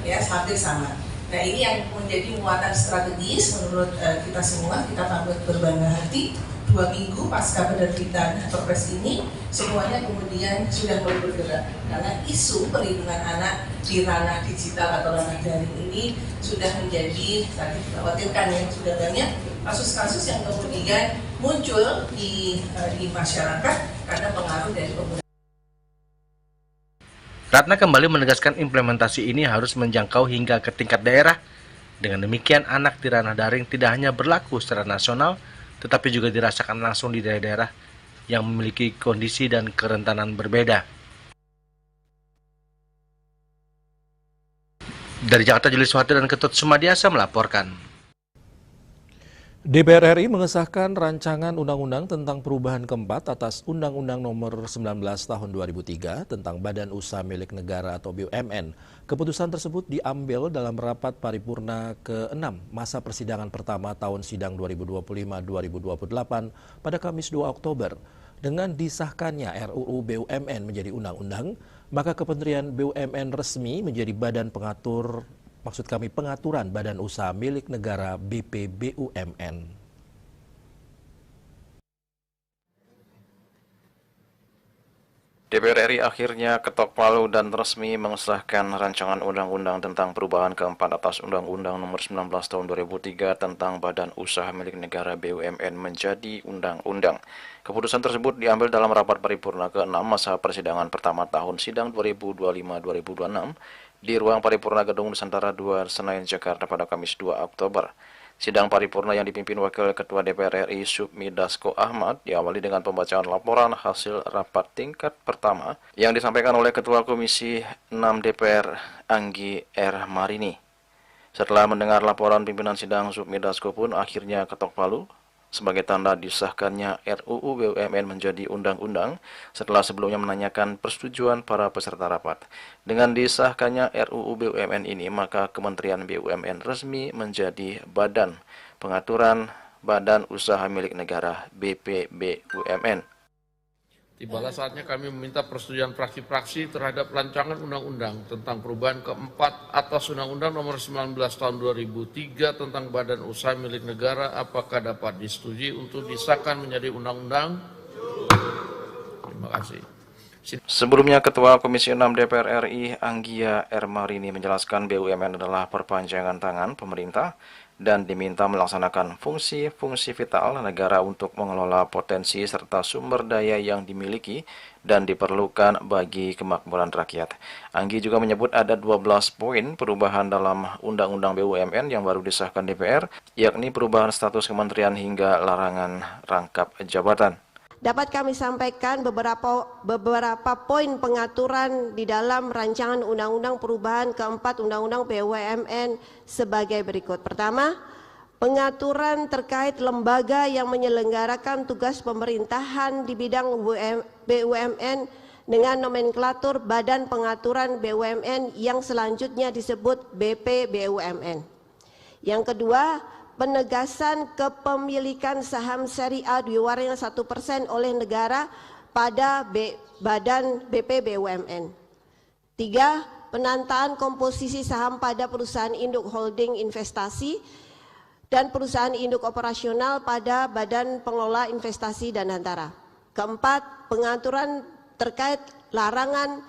ya hampir sama. Nah ini yang menjadi muatan strategis menurut kita semua. Kita patut berbangga hati 2 minggu pasca penerbitan Perpres ini semuanya kemudian sudah mulai bergerak karena isu perlindungan anak di ranah digital atau ranah daring ini sudah menjadi tadi dikhawatirkan yang sudah banyak kasus-kasus yang kemudian muncul di masyarakat karena pengaruh dari penggunaan. Ratna kembali menegaskan implementasi ini harus menjangkau hingga ke tingkat daerah. Dengan demikian anak di ranah daring tidak hanya berlaku secara nasional, tetapi juga dirasakan langsung di daerah-daerah yang memiliki kondisi dan kerentanan berbeda. Dari Jakarta, Julius Wahdi dan Ketut Sumadiasa melaporkan. DPR RI mengesahkan rancangan undang-undang tentang perubahan keempat atas Undang-Undang Nomor 19 Tahun 2003 tentang Badan Usaha Milik Negara atau BUMN. Keputusan tersebut diambil dalam rapat paripurna ke-6 masa persidangan pertama tahun sidang 2025-2028 pada Kamis 2 Oktober. Dengan disahkannya RUU BUMN menjadi undang-undang, maka Kementerian BUMN resmi menjadi badan pengaturan Badan Usaha Milik Negara BPBUMN. DPR RI akhirnya ketok palu dan resmi mengesahkan rancangan undang-undang tentang perubahan keempat atas Undang-Undang Nomor 19 Tahun 2003 tentang Badan Usaha Milik Negara BUMN menjadi undang-undang. Keputusan tersebut diambil dalam rapat paripurna ke-6 masa persidangan pertama tahun sidang 2025-2026 di ruang paripurna Gedung Nusantara 2 Senayan, Jakarta pada Kamis 2 Oktober. Sidang paripurna yang dipimpin Wakil Ketua DPR RI Supmi Dasko Ahmad diawali dengan pembacaan laporan hasil rapat tingkat pertama yang disampaikan oleh Ketua Komisi 6 DPR Anggi R. Marini. Setelah mendengar laporan pimpinan sidang, Supmi Dasko pun akhirnya ketok palu sebagai tanda disahkannya RUU BUMN menjadi undang-undang setelah sebelumnya menanyakan persetujuan para peserta rapat. Dengan disahkannya RUU BUMN ini, maka Kementerian BUMN resmi menjadi Badan Pengaturan Badan Usaha Milik Negara BPBUMN. Tibalah saatnya kami meminta persetujuan fraksi-fraksi terhadap rancangan undang-undang tentang perubahan keempat atas Undang-Undang Nomor 19 Tahun 2003 tentang Badan Usaha Milik Negara. Apakah dapat disetujui untuk disahkan menjadi undang-undang? Terima kasih. Sebelumnya, Ketua Komisi 6 DPR RI Anggia R. Marini menjelaskan BUMN adalah perpanjangan tangan pemerintah dan diminta melaksanakan fungsi-fungsi vital negara untuk mengelola potensi serta sumber daya yang dimiliki dan diperlukan bagi kemakmuran rakyat. Anggi juga menyebut ada 12 poin perubahan dalam Undang-Undang BUMN yang baru disahkan DPR, yakni perubahan status kementerian hingga larangan rangkap jabatan. Dapat kami sampaikan beberapa poin pengaturan di dalam rancangan undang-undang perubahan keempat Undang-Undang BUMN sebagai berikut. Pertama, pengaturan terkait lembaga yang menyelenggarakan tugas pemerintahan di bidang BUMN dengan nomenklatur Badan Pengaturan BUMN yang selanjutnya disebut BPBUMN. Yang kedua, penegasan kepemilikan saham seri A diwarnai 1% oleh negara pada Badan BPBUMN. 3. Penataan komposisi saham pada perusahaan induk holding investasi dan perusahaan induk operasional pada Badan Pengelola Investasi dan Antara. Keempat, pengaturan terkait larangan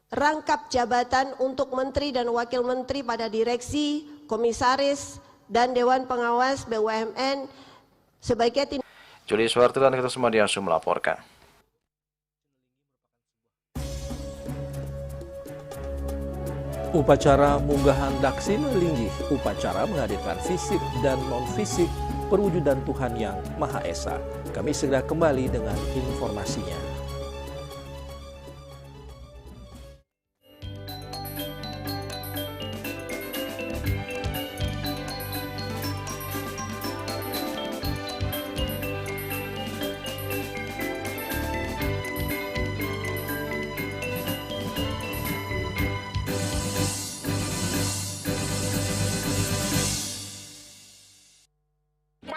rangkap jabatan untuk menteri dan wakil menteri pada direksi, komisaris, dan Dewan Pengawas BUMN sebagai tindak. Juli Suwarti dan Ketua Sumadiasu melaporkan. Upacara munggahan Daksina Linggih, upacara menghadirkan fisik dan non-fisik perwujudan Tuhan Yang Maha Esa. Kami segera kembali dengan informasinya.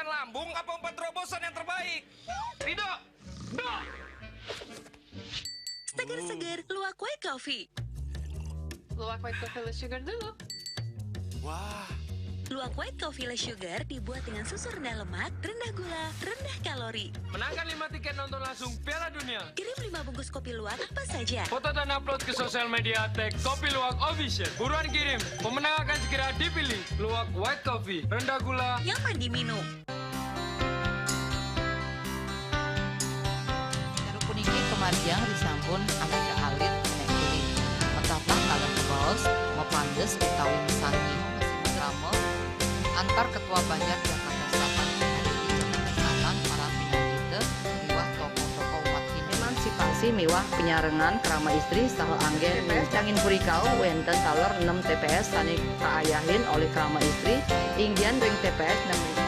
Lambung apa umpan terobosan yang terbaik? Rido! Seger-seger, luwak white coffee. Luwak white coffee less sugar dulu. Wah. Luwak white coffee less sugar dibuat dengan susu rendah lemak, rendah gula, rendah kalori. Menangkan 5 tiket nonton langsung Piala Dunia. Kirim 5 bungkus kopi luwak apa saja. Foto dan upload ke sosial media tag Kopi Luwak Official. Buruan kirim, pemenang akan segera dipilih. Luwak white coffee, rendah gula, nyaman diminum. Kemarjang disampun agak alit nek kulit. Metapang kalau bos, mepandes utawi misangi drama antar Ketua Banjar Jakarta Selatan hari di Jakarta Selatan para pinangita miwah tokoh-tokoh umat Hindu. Emansipasi miwah penyarengan kerama istri saha anggen cangin purikau wenten taler 6 TPS sani kaayahin oleh kerama istri inggian ring TPS 6.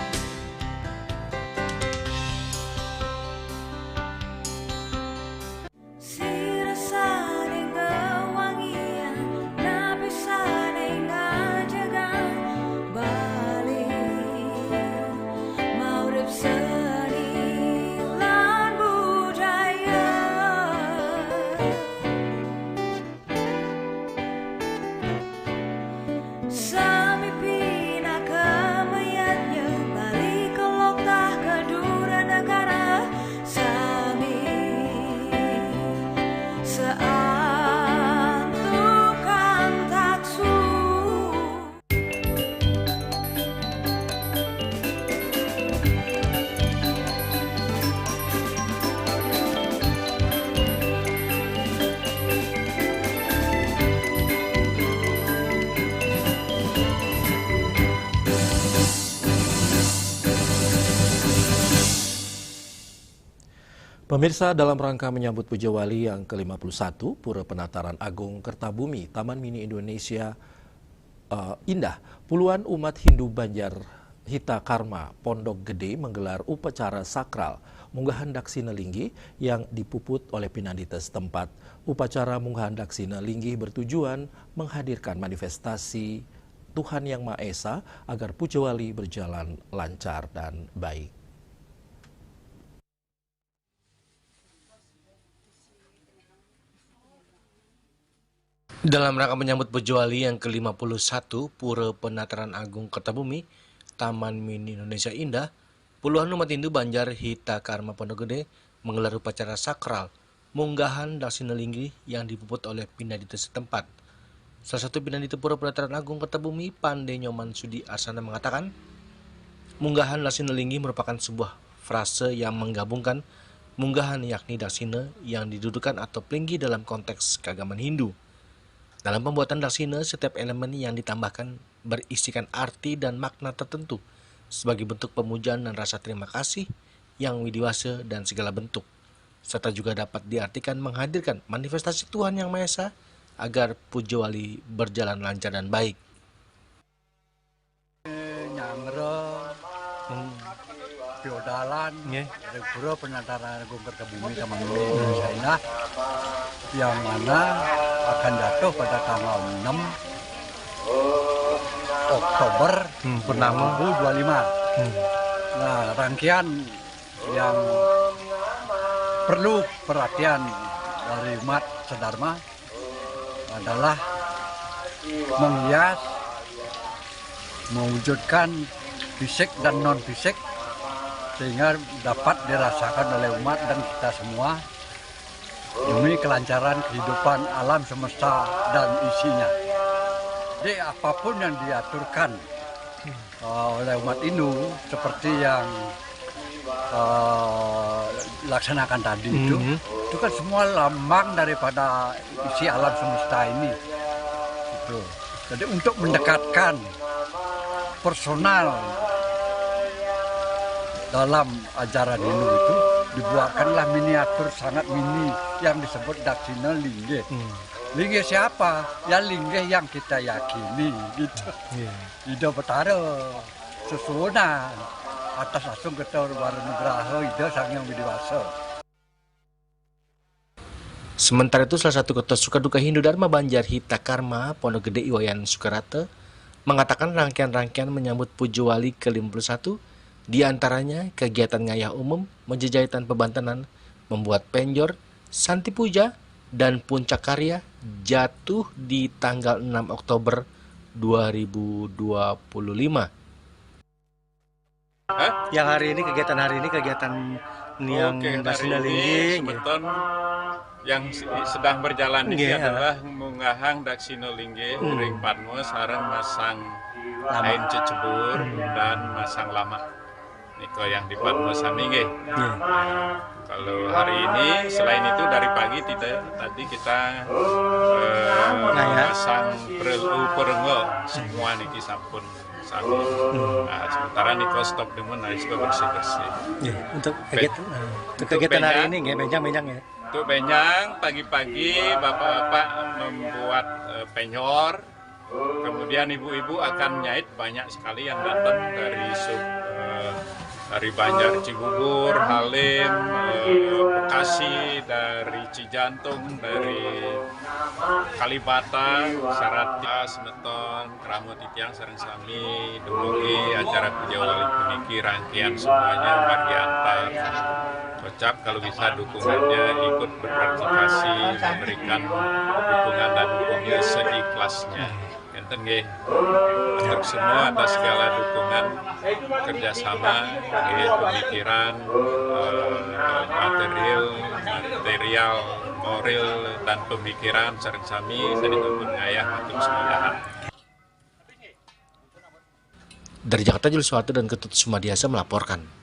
Pemirsa, dalam rangka menyambut Puja Wali yang ke-51, Pura Penataran Agung Kertabumi, Taman Mini Indonesia Indah, puluhan umat Hindu Banjar Hita Karma Pondok Gede menggelar upacara sakral munggahan Daksina Linggih yang dipuput oleh pinandita setempat. Upacara munggahan Daksina Linggih bertujuan menghadirkan manifestasi Tuhan Yang Maha Esa agar Puja Wali berjalan lancar dan baik. Dalam rangka menyambut Puja Wali yang ke-51 Pura Penataran Agung Kertabumi, Taman Mini Indonesia Indah, puluhan umat Hindu Banjar Hita Karma Pondok Gede menggelar upacara sakral munggahan Daksina Linggih yang dipuput oleh pinandita setempat. Salah satu pimpinan di Pura Penataran Agung Kertabumi, Pande Nyoman Sudi Asana mengatakan, munggahan Daksina Linggi merupakan sebuah frase yang menggabungkan munggahan yakni Daksina yang didudukan atau Plinggi dalam konteks keagamaan Hindu. Dalam pembuatan Daksina, setiap elemen yang ditambahkan berisikan arti dan makna tertentu sebagai bentuk pemujaan dan rasa terima kasih yang widiwasa dan segala bentuk, serta juga dapat diartikan menghadirkan manifestasi Tuhan Yang Maha Esa agar puja wali berjalan lancar dan baik. Piodalan, Pura Penataran Agung Kertabumi sama Indonesia yang mana akan jatuh pada tanggal 6 Oktober 2025. Nah, rangkaian yang perlu perhatian dari umat sedharma adalah menghias, mewujudkan fisik dan non fisik sehingga dapat dirasakan oleh umat dan kita semua demi kelancaran kehidupan alam semesta dan isinya. Jadi apapun yang diaturkan oleh umat Hindu seperti yang dilaksanakan tadi itu kan semua lambang daripada isi alam semesta ini. Gitu. Jadi untuk mendekatkan personal dalam ajaran Hindu itu dibuatkanlah miniatur sangat mini yang disebut Daksina Linggi. Linggi siapa? Ya Linggi yang kita yakini gitu. Ida Betara Susuna atas asung Ketua Baru Nugraha Ida Sang Hyang Widiwasa. Sementara itu, salah satu ketua Sukaduka Hindu Dharma Banjar Hita Karma Pondok Gede Iwayan Sukarata mengatakan rangkaian-rangkaian menyambut puja wali ke-51, di antaranya kegiatan ngayah umum, menjejahitan pebantanan, membuat penjor, santi puja, dan puncak karya jatuh di tanggal 6 Oktober 2025. Yang hari ini kegiatan yang Daksina Linggi yang sedang berjalan ini adalah mungahang Daksina Linggi ring Padmo sareng masang kain cecebur dan masang lama niko yang di Padmo sami nggih. Kalau hari ini selain itu dari pagi tadi kita masang perenggo semua niki sampun sami. Nah, sementara niko stok demun harus bersih-bersih. Untuk kegiatan hari ini nggih benjang ya. Untuk benyang, pagi-pagi bapak-bapak membuat penyor, kemudian ibu-ibu akan nyait, banyak sekali yang datang dari dari Banjar Cibubur, Halim, Bekasi, dari Cijantung, dari Kalibata, Sarati, Semeton, Keramo Titiang, Sareng Sami, Dumugi, acara puja wali puniki, rangkaian semuanya bagi antar. Kocak kalau bisa dukungannya ikut berpartisipasi, memberikan dukungan dan dukungnya seikhlasnya. Enten nggih, untuk semua atas segala dukungan kerjasama, pemikiran, material, moral dan pemikiran sareng sami sadituntun ngayah untuk semudahan. Dari Jakarta, Julius Suharto dan Ketut Sumadiasa melaporkan.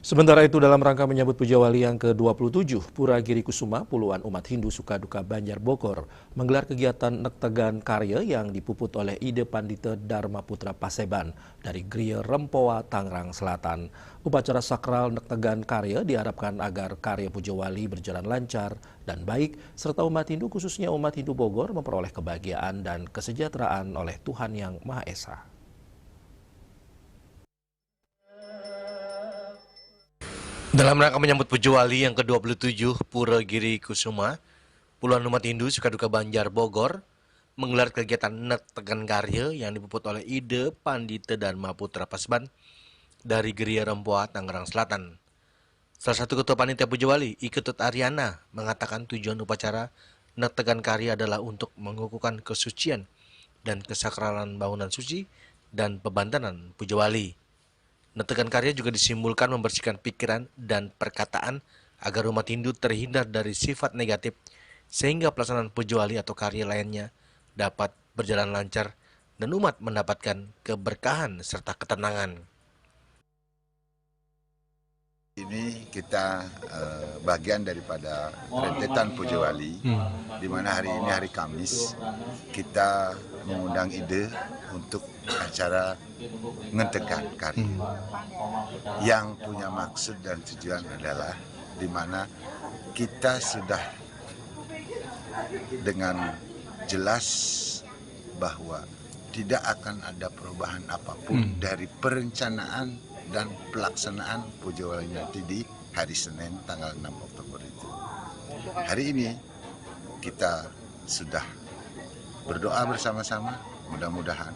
Sementara itu, dalam rangka menyambut puja wali yang ke-27 Pura Giri Kusuma, puluhan umat Hindu Sukaduka Banjar Bogor menggelar kegiatan Nektegan Karya yang dipuput oleh Ide Pandita Dharma Putra Paseban dari Griya Rempoa, Tangerang Selatan. Upacara sakral Nektegan Karya diharapkan agar karya puja wali berjalan lancar dan baik, serta umat Hindu khususnya umat Hindu Bogor memperoleh kebahagiaan dan kesejahteraan oleh Tuhan Yang Maha Esa. Dalam rangka menyambut puja wali yang ke-27 Pura Giri Kusuma, puluhan umat Hindu Sukaduka Banjar Bogor menggelar kegiatan Nektegan Karya yang dipuput oleh Ide Pandita Dharma Putra Paseban dari Griya Rempoa, Tangerang Selatan. Salah satu ketua panitia puja wali, Iketut Aryana, mengatakan tujuan upacara Nektegan Karya adalah untuk mengukuhkan kesucian dan kesakralan bangunan suci dan pebantanan puja wali. Nektegan Karya juga disimbolkan membersihkan pikiran dan perkataan agar umat Hindu terhindar dari sifat negatif sehingga pelaksanaan puja wali atau karya lainnya dapat berjalan lancar dan umat mendapatkan keberkahan serta ketenangan. Ini kita bagian daripada rentetan Puja Wali, di mana hari ini hari Kamis kita mengundang ide untuk acara ngentekan kari yang punya maksud dan tujuan adalah di mana kita sudah dengan jelas bahwa tidak akan ada perubahan apapun dari perencanaan dan pelaksanaan Puja Wali nanti di hari Senin tanggal 6 Oktober itu. Hari ini kita sudah berdoa bersama-sama, mudah-mudahan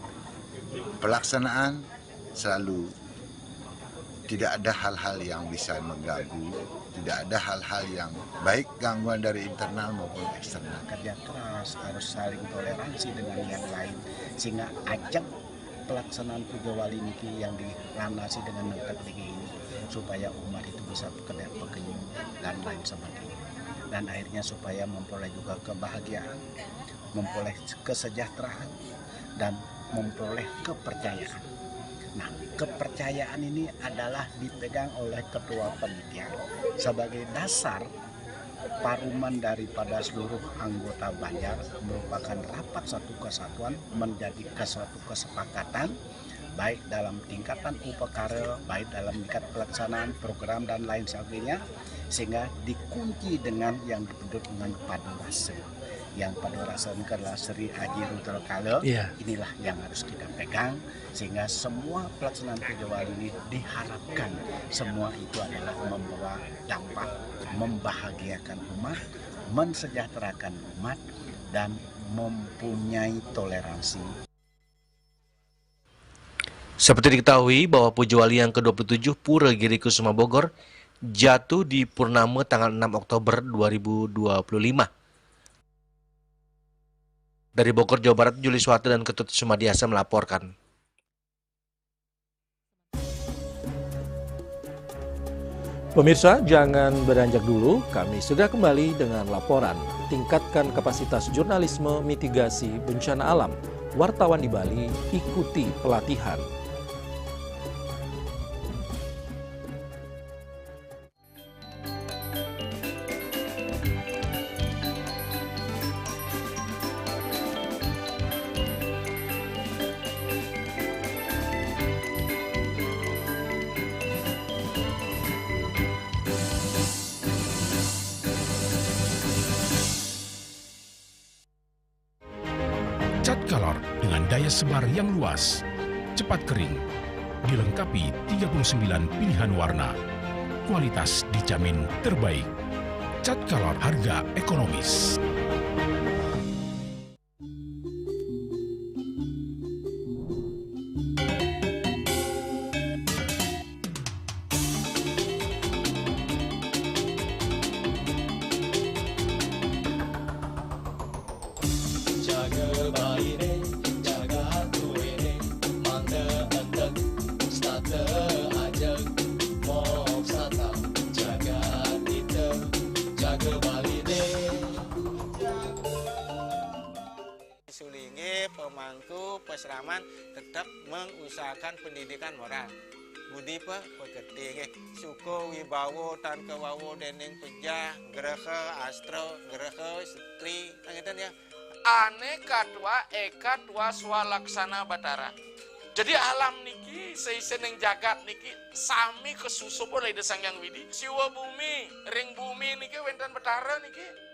pelaksanaan selalu tidak ada hal-hal yang bisa mengganggu, tidak ada hal-hal yang baik gangguan dari internal maupun eksternal. Kerja keras, harus saling toleransi dengan yang lain, sehingga ajak pelaksanaan Puja Wali niki yang dilanasi dengan teknik ini supaya umat itu bisa bekerja pekenyum dan lain sebagainya, dan akhirnya supaya memperoleh juga kebahagiaan, memperoleh kesejahteraan, dan memperoleh kepercayaan. Nah, kepercayaan ini adalah dipegang oleh ketua panitia sebagai dasar paruman daripada seluruh anggota Banjar, merupakan rapat satu kesatuan menjadi suatu kesepakatan baik dalam tingkatan upacara, baik dalam tingkat pelaksanaan program dan lain sebagainya, sehingga dikunci dengan yang disebut dengan padurasa. Yang padurasa adalah Sri Aji Rudra Kala. Inilah yang harus kita pegang, sehingga semua pelaksanaan Puja Wali ini diharapkan semua itu adalah membawa dampak membahagiakan umat, mensejahterakan umat, dan mempunyai toleransi. Seperti diketahui bahwa Puja Wali yang ke-27 Pura Giri Kusuma Bogor jatuh di purnama tanggal 6 Oktober 2025. Dari Bogor, Jawa Barat, Juli Suwata dan Ketut Sumadiasa melaporkan. Pemirsa, jangan beranjak dulu, kami segera kembali dengan laporan tingkatkan kapasitas jurnalisme mitigasi bencana alam. Wartawan di Bali ikuti pelatihan. Cat Color dengan daya sebar yang luas, cepat kering, dilengkapi 39 pilihan warna. Kualitas dijamin terbaik. Cat Color harga ekonomis. Pemangku peseraman tetap mengusahakan pendidikan moral. Budi pekerti suko wibawo tan kewawo dening pejah graha astro graha setri ngeten ya. Aneka dua eka dua swalaksana batara. Jadi alam niki seisen yang jagat niki sami kesusup oleh desang yang widi. Siwa bumi, ring bumi niki wenten batara niki.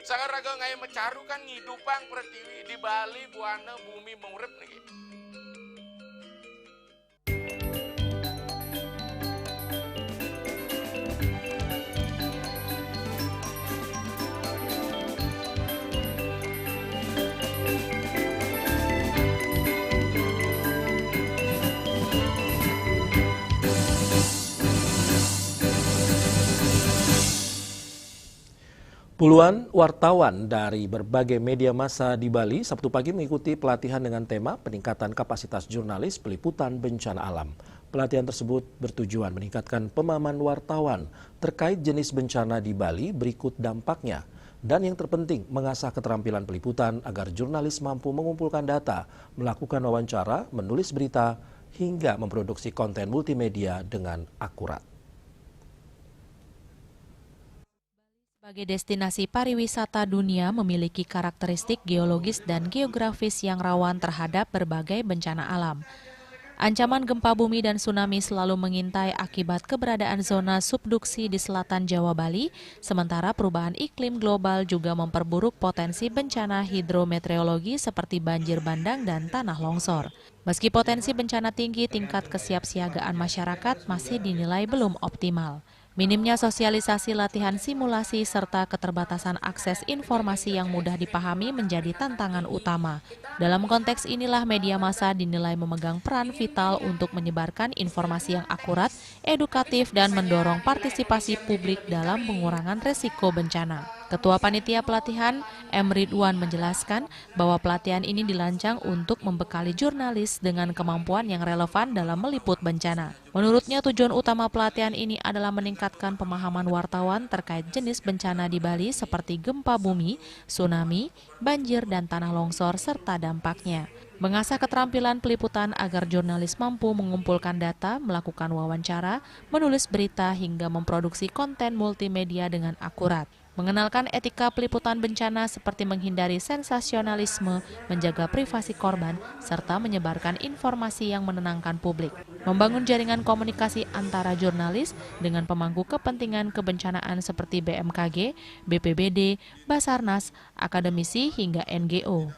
Sangat raga ngai mecaru kan ngidupang pertiwi di Bali buana bumi mengurip niki. Puluhan wartawan dari berbagai media massa di Bali Sabtu pagi mengikuti pelatihan dengan tema peningkatan kapasitas jurnalis peliputan bencana alam. Pelatihan tersebut bertujuan meningkatkan pemahaman wartawan terkait jenis bencana di Bali berikut dampaknya. Dan yang terpenting, mengasah keterampilan peliputan agar jurnalis mampu mengumpulkan data, melakukan wawancara, menulis berita, hingga memproduksi konten multimedia dengan akurat. Sebagai destinasi pariwisata dunia memiliki karakteristik geologis dan geografis yang rawan terhadap berbagai bencana alam. Ancaman gempa bumi dan tsunami selalu mengintai akibat keberadaan zona subduksi di selatan Jawa Bali, sementara perubahan iklim global juga memperburuk potensi bencana hidrometeorologi seperti banjir bandang dan tanah longsor. Meski potensi bencana tinggi, tingkat kesiapsiagaan masyarakat masih dinilai belum optimal. Minimnya sosialisasi latihan simulasi serta keterbatasan akses informasi yang mudah dipahami menjadi tantangan utama. Dalam konteks inilah media massa dinilai memegang peran vital untuk menyebarkan informasi yang akurat, edukatif, dan mendorong partisipasi publik dalam pengurangan resiko bencana. Ketua Panitia Pelatihan, M. Ridwan menjelaskan bahwa pelatihan ini dirancang untuk membekali jurnalis dengan kemampuan yang relevan dalam meliput bencana. Menurutnya tujuan utama pelatihan ini adalah meningkatkan pemahaman wartawan terkait jenis bencana di Bali seperti gempa bumi, tsunami, banjir, dan tanah longsor serta dampaknya. Mengasah keterampilan peliputan agar jurnalis mampu mengumpulkan data, melakukan wawancara, menulis berita, hingga memproduksi konten multimedia dengan akurat. Mengenalkan etika peliputan bencana seperti menghindari sensasionalisme, menjaga privasi korban, serta menyebarkan informasi yang menenangkan publik. Membangun jaringan komunikasi antara jurnalis dengan pemangku kepentingan kebencanaan seperti BMKG, BPBD, Basarnas, akademisi, hingga NGO.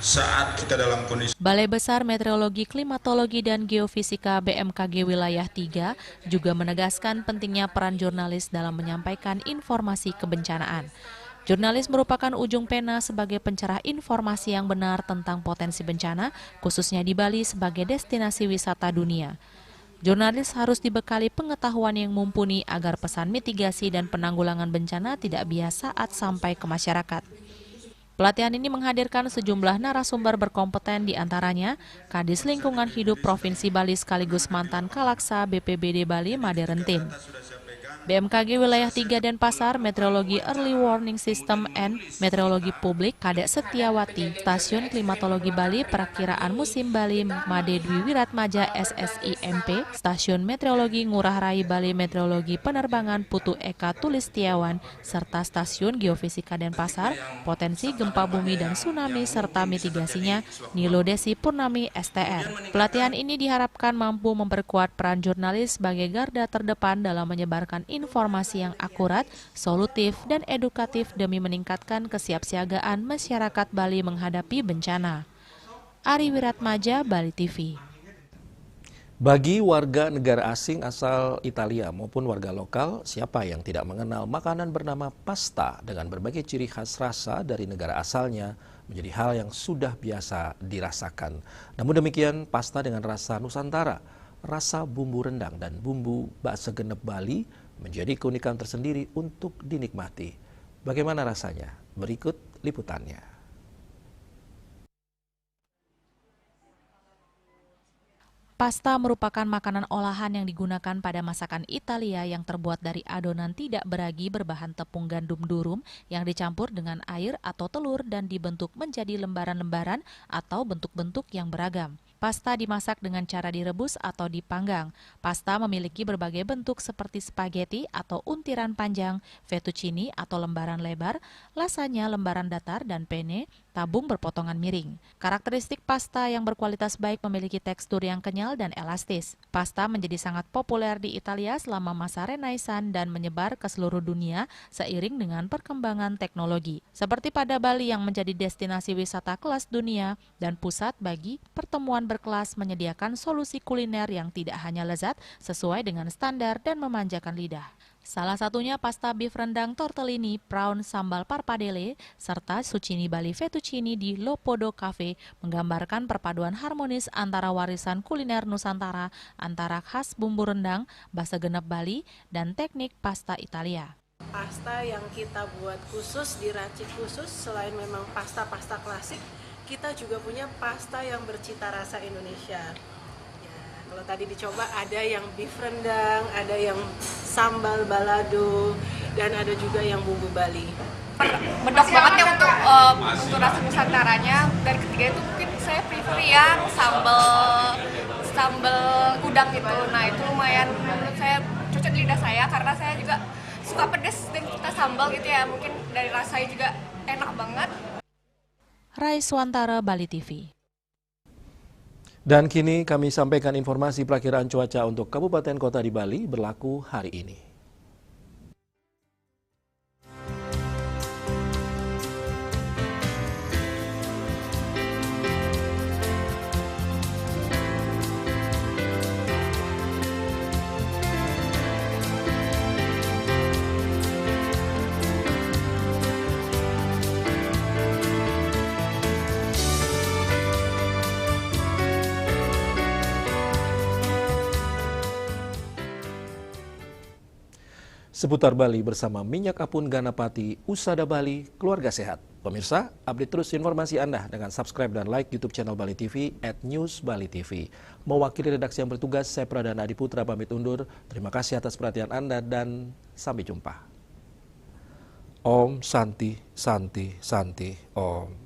Saat kita dalam kondisi Balai Besar Meteorologi, Klimatologi, dan Geofisika BMKG Wilayah 3 juga menegaskan pentingnya peran jurnalis dalam menyampaikan informasi kebencanaan. Jurnalis merupakan ujung pena sebagai pencerah informasi yang benar tentang potensi bencana, khususnya di Bali sebagai destinasi wisata dunia. Jurnalis harus dibekali pengetahuan yang mumpuni agar pesan mitigasi dan penanggulangan bencana tidak bias saat sampai ke masyarakat. Pelatihan ini menghadirkan sejumlah narasumber berkompeten, di antaranya Kadis Lingkungan Hidup Provinsi Bali sekaligus mantan Kalaksa BPBD Bali Made Rentin. BMKG Wilayah 3 Denpasar, Meteorologi Early Warning System and Meteorologi Publik Kadek Setiawati, Stasiun Klimatologi Bali Perakiraan Musim Bali Made Dwi Wiratmaja SSIMP, Stasiun Meteorologi Ngurah Rai Bali Meteorologi Penerbangan Putu Eka Tulistiawan, serta Stasiun Geofisika Denpasar, Potensi Gempa Bumi dan Tsunami serta Mitigasinya Nilo Desi Purnami STR. Pelatihan ini diharapkan mampu memperkuat peran jurnalis sebagai garda terdepan dalam menyebarkan informasi yang akurat, solutif, dan edukatif demi meningkatkan kesiapsiagaan masyarakat Bali menghadapi bencana. Ari Wiratmaja, Bali TV. Bagi warga negara asing asal Italia maupun warga lokal, siapa yang tidak mengenal makanan bernama pasta dengan berbagai ciri khas rasa dari negara asalnya menjadi hal yang sudah biasa dirasakan. Namun demikian, pasta dengan rasa Nusantara, rasa bumbu rendang dan bumbu bakso genep Bali menjadi keunikan tersendiri untuk dinikmati. Bagaimana rasanya? Berikut liputannya. Pasta merupakan makanan olahan yang digunakan pada masakan Italia yang terbuat dari adonan tidak beragi berbahan tepung gandum durum yang dicampur dengan air atau telur dan dibentuk menjadi lembaran-lembaran atau bentuk-bentuk yang beragam. Pasta dimasak dengan cara direbus atau dipanggang. Pasta memiliki berbagai bentuk seperti spaghetti atau untiran panjang, fettuccine atau lembaran lebar, lasagna lembaran datar, dan penne, tabung berpotongan miring. Karakteristik pasta yang berkualitas baik memiliki tekstur yang kenyal dan elastis. Pasta menjadi sangat populer di Italia selama masa Renaissance dan menyebar ke seluruh dunia seiring dengan perkembangan teknologi. Seperti pada Bali yang menjadi destinasi wisata kelas dunia dan pusat bagi pertemuan berkelas, menyediakan solusi kuliner yang tidak hanya lezat sesuai dengan standar dan memanjakan lidah. Salah satunya pasta beef rendang tortellini, prawn sambal parpadele, serta zucchini Bali fettuccine di Lopodo Cafe menggambarkan perpaduan harmonis antara warisan kuliner Nusantara, antara khas bumbu rendang, bakso genep Bali, dan teknik pasta Italia. Pasta yang kita buat khusus, diracik khusus, selain memang pasta-pasta klasik, kita juga punya pasta yang bercita rasa Indonesia. Kalau tadi dicoba ada yang beef rendang, ada yang sambal balado, dan ada juga yang bumbu Bali. Bedok banget ya untuk rasa Nusantaranya. Dan ketiga itu mungkin saya prefer yang sambal udang gitu. Nah itu lumayan menurut saya cocok di lidah saya karena saya juga suka pedas dan kita sambal gitu ya. Mungkin dari rasanya juga enak banget. Raiswantara, Bali TV. Dan kini kami sampaikan informasi perakiraan cuaca untuk kabupaten kota di Bali berlaku hari ini. Seputar Bali bersama Minyak Apun Ganapati, Usada Bali, Keluarga Sehat. Pemirsa, update terus informasi Anda dengan subscribe dan like YouTube channel Bali TV @newsbalitv. Mewakili redaksi yang bertugas, saya Pradana Adiputra pamit undur. Terima kasih atas perhatian Anda dan sampai jumpa. Om Santi, Santi, Santi, Om.